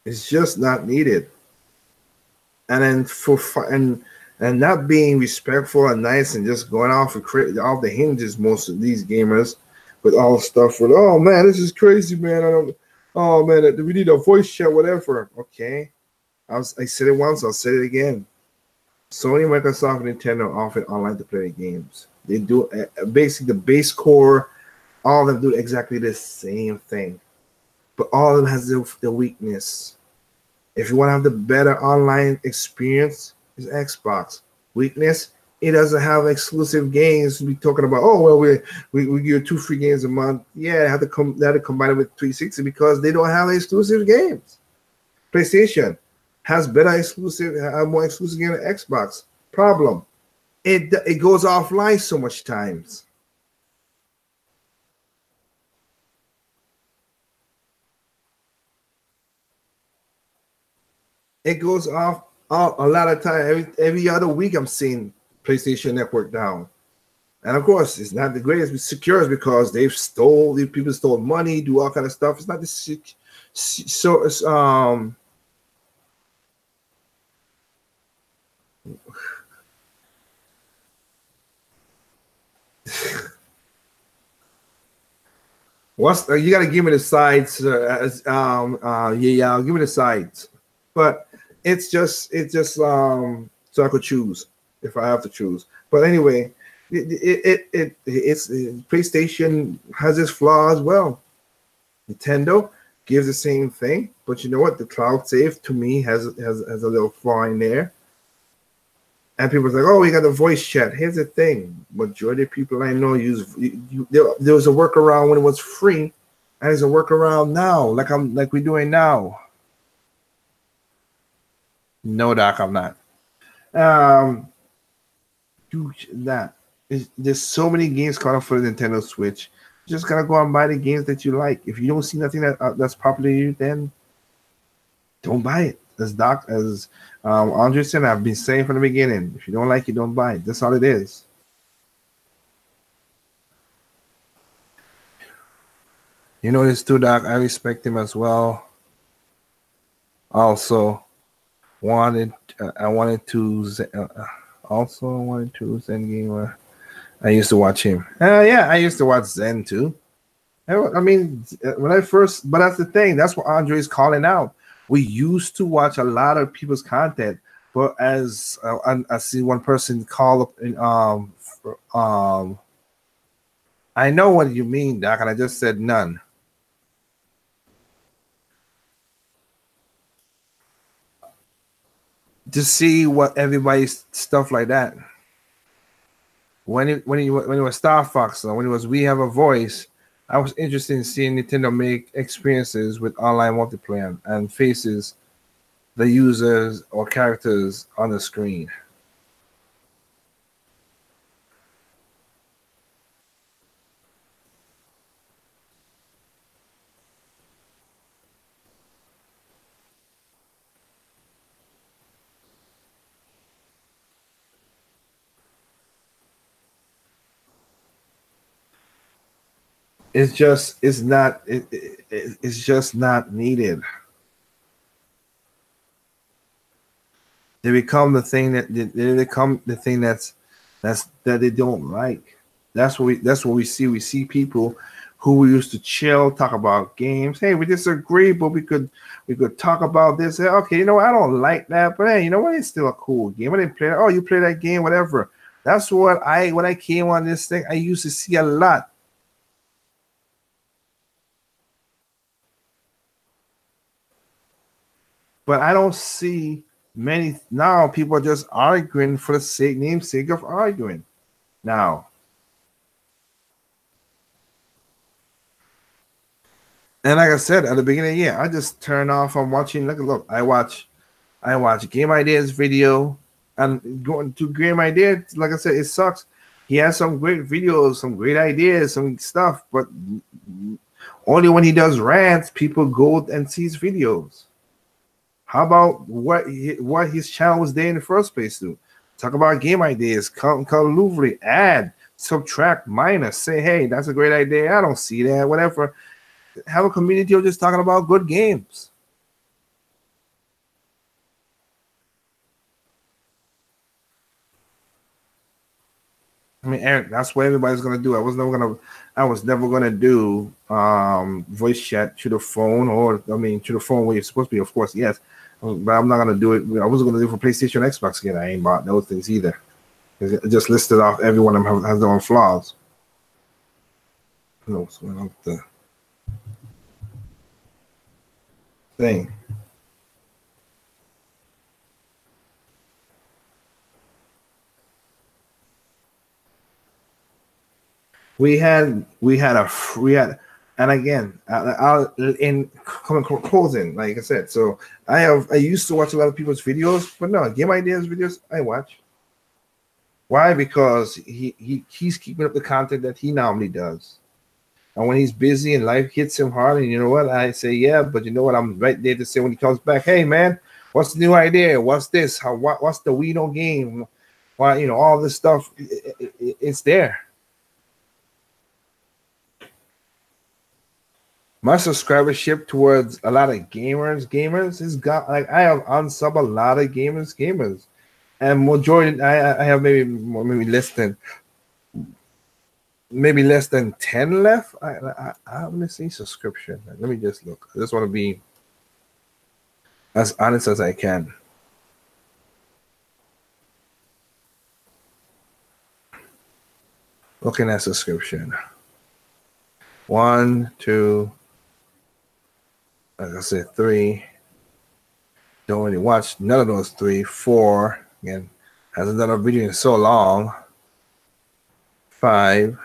It's just not needed. And then and not being respectful and nice and just going off off the hinges, most of these gamers with all the stuff with, oh man, this is crazy, man. Oh man, we need a voice chat, whatever. Okay, I said it once, I'll say it again. Sony, Microsoft, and Nintendo offer online to play games. They do basically the base core. All of them do exactly the same thing, but all of them has the weakness. If you want to have the better online experience, is Xbox. Weakness, it doesn't have exclusive games. We talking about, oh well, we give you 2 free games a month. Yeah, they have to combine it with 360 because they don't have exclusive games. PlayStation has better exclusive, more exclusive games than Xbox. Problem, it goes offline so much times. It goes off a lot of time. Every other week, I'm seeing PlayStation Network down. And of course, it's not the greatest secure because people stole money, do all kind of stuff. It's not the so it's what's you got to give me the sides, yeah, give me the sides, but so I could choose if I have to choose. But anyway, it's PlayStation has its flaw as well. Nintendo gives the same thing, but you know what? The cloud save to me has a little flaw in there. And people's like, oh, we got the voice chat. Here's the thing: majority of people I know use there was a workaround when it was free, and there's a workaround now, like we're doing now. No, Doc, I'm not. Do that. There's so many games coming up for the Nintendo Switch. You just gotta go and buy the games that you like. If you don't see nothing that's popular to you, then don't buy it. As Andre said, I've been saying from the beginning, if you don't like it, don't buy it. That's all it is. You know this too, Doc. I respect him as well. Also, I wanted to Zen Gamer. I used to watch him. Yeah, I used to watch Zen too. I mean, when I first, but that's the thing. That's what Andre is calling out. We used to watch a lot of people's content. But as I see one person call up in I know what you mean, Doc, and I just said none. To see what everybody's stuff like that. When it was Star Fox, when it was We Have a Voice, I was interested in seeing Nintendo make experiences with online multiplayer and faces the users or characters on the screen. It's just not needed. They become the thing that they become the thing that they don't like. That's what we see. We see people who we used to chill, talk about games. Hey, we disagree, but we could talk about this. Hey, okay, you know what? I don't like that, but hey, you know what? It's still a cool game. I didn't play. Oh, you play that game, whatever. That's what I when I came on this thing. I used to see a lot, but I don't see many now. People are just arguing for the namesake of arguing now. And like I said at the beginning, yeah, I just turn off. I'm watching. Look. I watch Game Ideas video, and going to Game Ideas. Like I said, it sucks. He has some great videos, some great ideas, some stuff, but only when he does rants, people go and see his videos. How about what his channel was there in the first place to talk about game ideas, Call Louvre, add, subtract, minus, say, hey, that's a great idea. I don't see that, whatever. Have a community of just talking about good games. I mean, Eric, that's what everybody's gonna do. I was never gonna do voice chat to the phone, or I mean to the phone where you're supposed to be, of course, yes. But I'm not gonna do it. I wasn't gonna do it for PlayStation, Xbox again. I ain't bought those things either. It just listed off every one of them has their own flaws. No, so not the thing. We had, and again, in closing, like I said, so I used to watch a lot of people's videos, but no, Game Ideas videos I watch. Why? Because he's keeping up the content that he normally does. And when he's busy and life hits him hard, and you know what? I say, yeah, but you know what? I'm right there to say when he comes back, hey man, what's the new idea? What's this? What's the We Know game? Why, you know, all this stuff, it's there. My subscribership towards a lot of gamers has got like I have unsub a lot of gamers, and majority I have maybe less than 10 left. I'm gonna see subscription. Let me just look. I just want to be as honest as I can. Looking at subscription. One, two, like I said, three. Don't really watch none of those three. Four, again, hasn't done a video in so long. Five.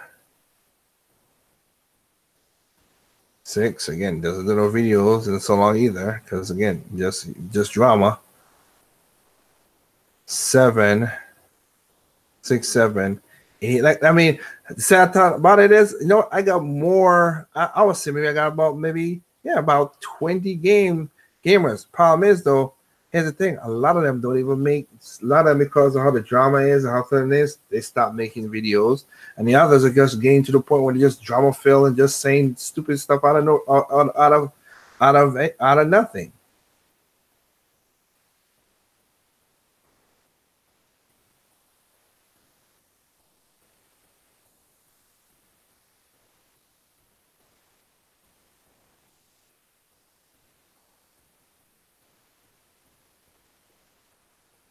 Six, again, doesn't do no videos in so long either, because again, just drama. Seven, six, seven, eight. Like I mean, the sad thing about it is, you know, I got more. I would say maybe I got about 20 gamers. Problem is though, here's the thing: a lot of them don't even make. A lot of them, because of how the drama is and how fun it is, they stop making videos, and the others are just getting to the point where they just drama fill and just saying stupid stuff out of no out of nothing.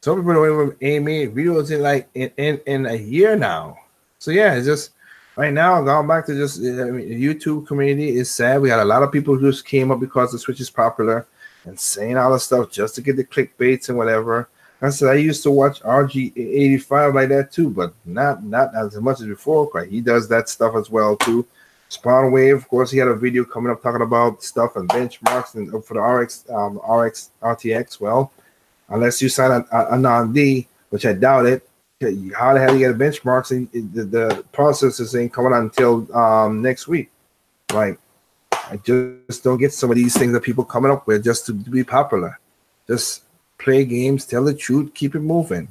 Some people don't even made videos in like in a year now. So yeah, it's just right now going back to just I mean, the YouTube community is sad. We had a lot of people who just came up because the Switch is popular and saying all the stuff just to get the clickbaits and whatever. I said I used to watch RG85 like that too, but not as much as before. Right? He does that stuff as well too. Spawn Wave, of course, he had a video coming up talking about stuff and benchmarks and for the RX RTX. Well, unless you sign a non-D, which I doubt it. How the hell you get a benchmarks? And the processes ain't coming out until next week. Like, I just don't get some of these things that people coming up with just to be popular. Just play games, tell the truth, keep it moving.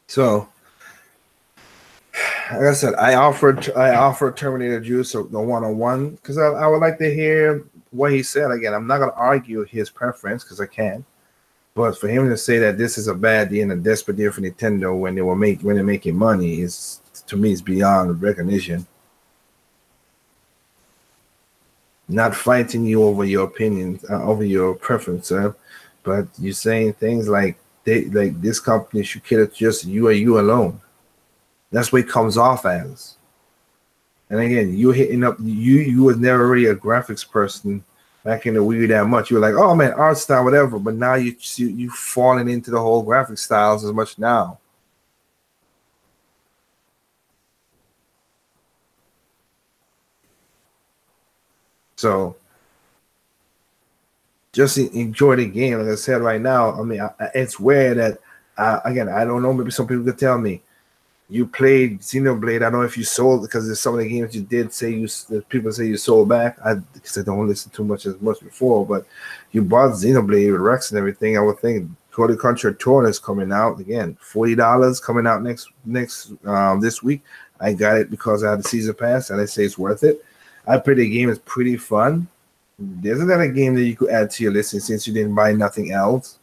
So, like I said, I offered Terminator Juice the one-on-one because I would like to hear what he said. Again, I'm not gonna argue his preference because I can't. But for him to say that this is a bad deal and a desperate deal for Nintendo when they're making money is, to me, is beyond recognition. Not fighting you over your opinions, over your preference, but you're saying things like this company should cater to just you or you alone. That's what it comes off as. And again, you hitting up you was never really a graphics person back in the Wii U that much. You were like, oh man, art style, whatever. But now you falling into the whole graphic styles as much now. So just enjoy the game. Like I said right now, I mean, it's weird that again, I don't know. Maybe some people could tell me you played Xenoblade. I don't know if you sold because there's some of the games you did say people say you sold back. Because I don't listen too much as much before, but you bought Xenoblade with Rex and everything. I would think Tour Country Tour is coming out again. $40 coming out next this week. I got it because I had the season pass and I say it's worth it. I played the game. It's pretty fun. There's another game that you could add to your list since you didn't buy nothing else.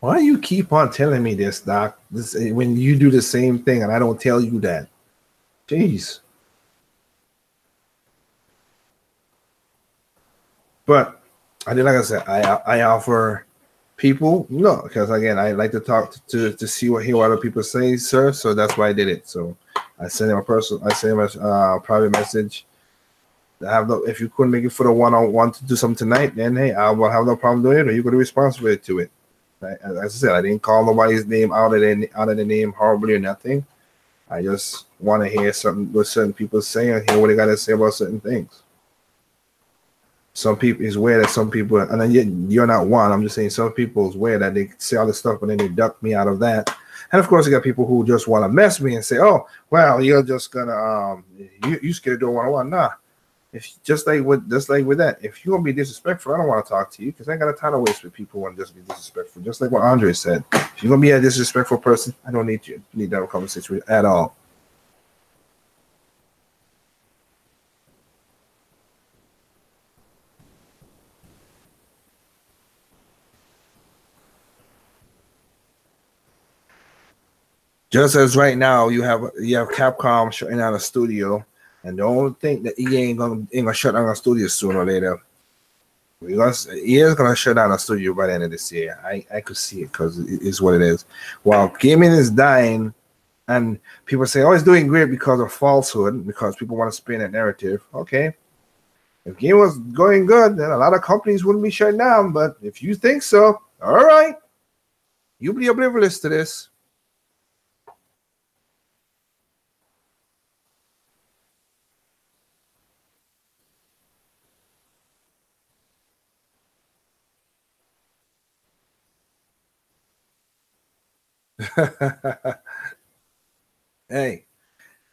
Why you keep on telling me this, Doc? This when you do the same thing and I don't tell you that. Jeez. But I did, like I said, I offer people no, because again I like to talk to see hear what other people say, sir. So that's why I did it. So I sent him a private message. If you couldn't make it for the one-on-one to do something tonight, then hey, I will have no problem doing it, or you're going to be responsible to it. As I said, I didn't call nobody's name out of the name horribly or nothing. I just want to hear something what certain people say and hear what they got to say about certain things. Some people is weird that some people, and then you're not one. I'm just saying some people is weird that they say all this stuff and then they duck me out of that. And of course, you got people who just want to mess me and say, "Oh, well, you're just gonna you scared to do one-on-one." Nah, if just like with that, if you're gonna be disrespectful, I don't want to talk to you because I ain't got a time to waste with people who want to just be disrespectful. Just like what Andre said, if you're gonna be a disrespectful person, I don't need that conversation with at all. Just as right now you have Capcom shutting down a studio, and the only thing that EA ain't gonna shut down a studio sooner or later. Because EA is gonna shut down a studio by the end of this year. I could see it because it is what it is. While gaming is dying, and people say, "Oh, it's doing great because of falsehood," because people want to spin that narrative. Okay, if game was going good, then a lot of companies wouldn't be shut down. But if you think so, all right, you be oblivious to this. Hey,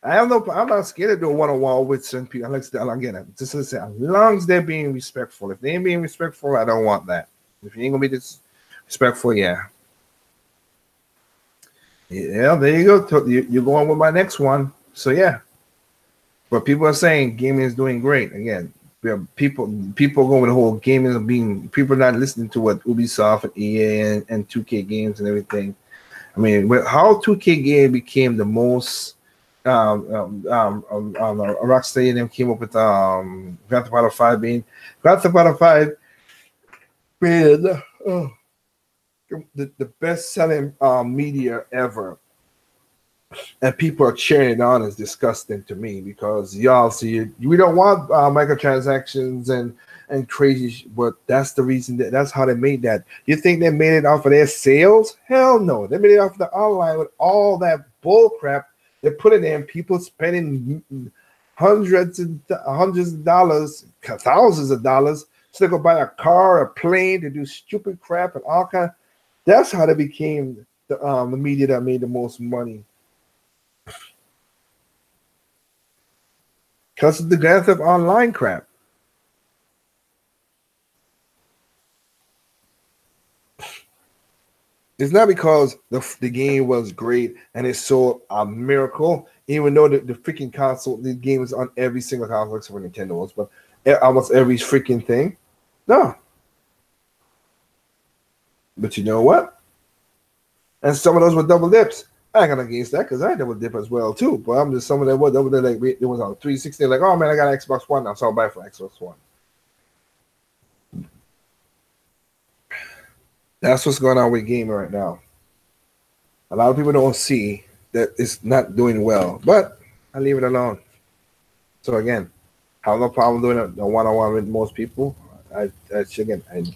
I'm not scared to do a one-on-one with certain people. Again, just to say, as long as they're being respectful. If they ain't being respectful, I don't want that. If you ain't gonna be disrespectful, yeah. Yeah, there you go. You're going with my next one. So yeah. But people are saying gaming is doing great. Again, where people going the whole gaming and being people not listening to what Ubisoft and EA and 2K games and everything. I mean, how 2K game became the most Rockstar and them came up with Grand Theft Auto 5 being Grand Theft Auto 5 being the best selling media ever, and people are cheering it on is disgusting to me because y'all see we don't want microtransactions and crazy but that's the reason that's how they made that. You think they made it off of their sales? Hell no, they made it off of the online with all that bull crap they put it in, people spending hundreds of dollars, thousands of dollars so they go buy a car, a plane, to do stupid crap and all kind. That's how they became the media that made the most money. Because of the Grand Theft Online crap. It's not because the game was great and it's so a miracle, even though the freaking console, the game is on every single console except for Nintendo's, but almost every freaking thing. No. But you know what? And some of those were double dips. I got against that because I double dip as well too. But I'm just some of them were double dip. Like it was on 360. Like, oh man, I got an Xbox One now, so I'll buy it for Xbox One. That's what's going on with gaming right now. A lot of people don't see that it's not doing well, but I leave it alone. So again, I have no problem doing a one-on-one with most people. I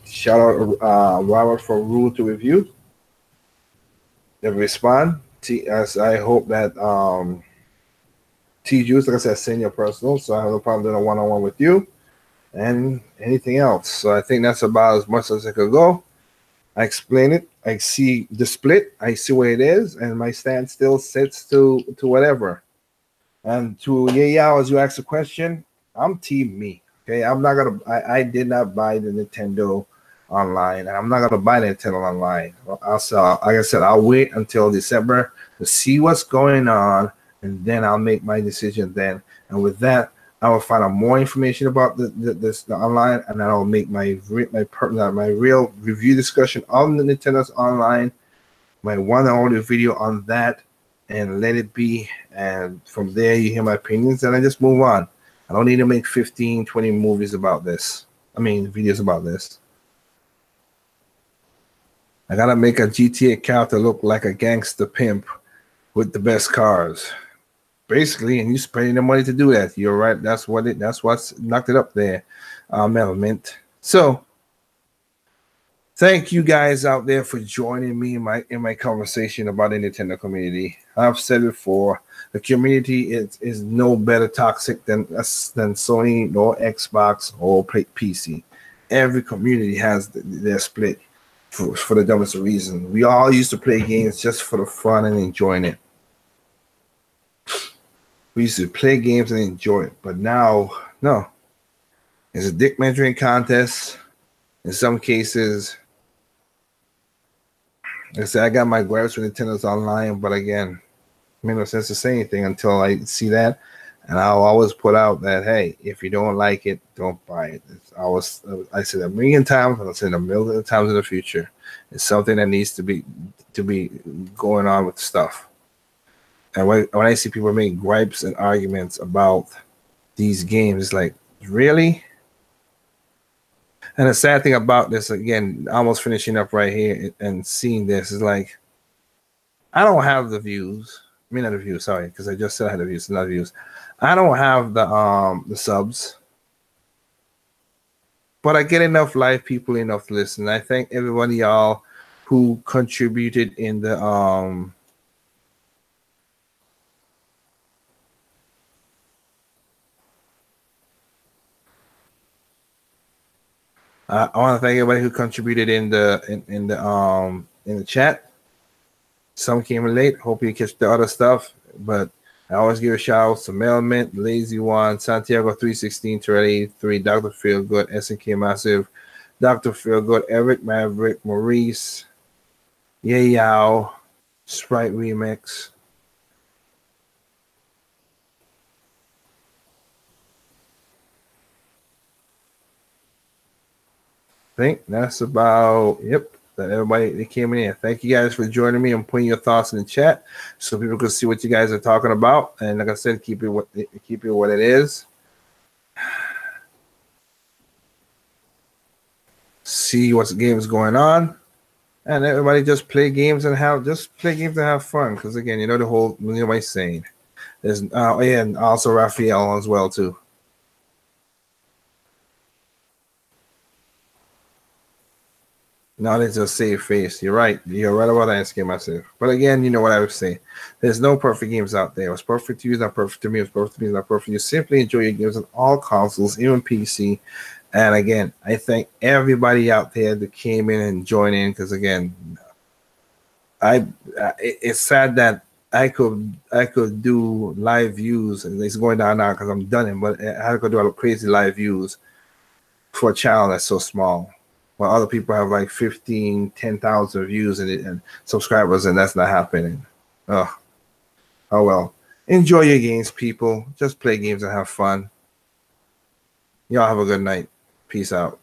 shout out Robert from Rule to Review. They respond. As I hope that T-Juice, like I said, send your personal, so I have no problem doing a one-on-one with you and anything else. So I think that's about as much as I could go. I explain it. I see the split. I see what it is, and my stand still sits to whatever. And to Yao, as you asked the question, I'm team me. Okay, I'm not gonna. I did not buy the Nintendo online, and I'm not gonna buy the Nintendo online. I'll sell. Like I said, I'll wait until December to see what's going on, and then I'll make my decision then. And with that, I will find out more information about the online, and then I'll make my real review discussion on the Nintendo's online, my one and only video on that, and let it be. And from there, you hear my opinions, and I just move on. I don't need to make 15, 20 movies about this. I mean, videos about this. I gotta make a GTA character look like a gangster pimp with the best cars. Basically, and you spending the money to do that. You're right. That's what's knocked it up there, element. So, thank you guys out there for joining me in my conversation about the Nintendo community. I've said it before, the community is no better toxic than Sony, nor Xbox, or PC. Every community has their split for the dumbest reason. We all used to play games just for the fun and enjoying it. We used to play games and enjoy it, but now, no. It's a dick measuring contest. In some cases, like I said, I got my gripes with Nintendo's online, but again, it made no sense to say anything until I see that. And I'll always put out that, hey, if you don't like it, don't buy it. I said a million times, and I'll say it a million times in the future. It's something that needs to be going on with stuff. And when I see people make gripes and arguments about these games, it's like, really? And the sad thing about this, again, almost finishing up right here and seeing this, is like, I don't have the views. I mean, not the views, sorry, because I just said I had the views, not views. I don't have the subs, but I get enough live people enough to listen. I thank everybody y'all who contributed in the I want to thank everybody who contributed in the chat. Some came late. Hope you catch the other stuff, but I always give a shout out to Melmint, Lazy One, Santiago 316, 3, Dr. Feelgood, SNK Massive, Dr. Feelgood, Eric Maverick, Maurice, Yao, Sprite Remix. think that's about, yep. That everybody that came in. Thank you guys for joining me and putting your thoughts in the chat so people can see what you guys are talking about. And like I said, keep it what it is. See what's games going on. And everybody just play games and have fun. Because again, you know the whole nobody's saying. There's and also Raphael as well too. Knowledge of save face. You're right. You're right about asking myself. But again, you know what I would say. There's no perfect games out there. What's perfect to you is not perfect to me. What's perfect to me is not perfect. You simply enjoy your games on all consoles, even PC. And again, I thank everybody out there that came in and joined in because again, it's sad that I could do live views and it's going down now because I'm done it. But I could do a crazy live views for a channel that's so small. While other people have like 10,000 views and subscribers, and that's not happening. Oh well. Enjoy your games, people. Just play games and have fun. Y'all have a good night. Peace out.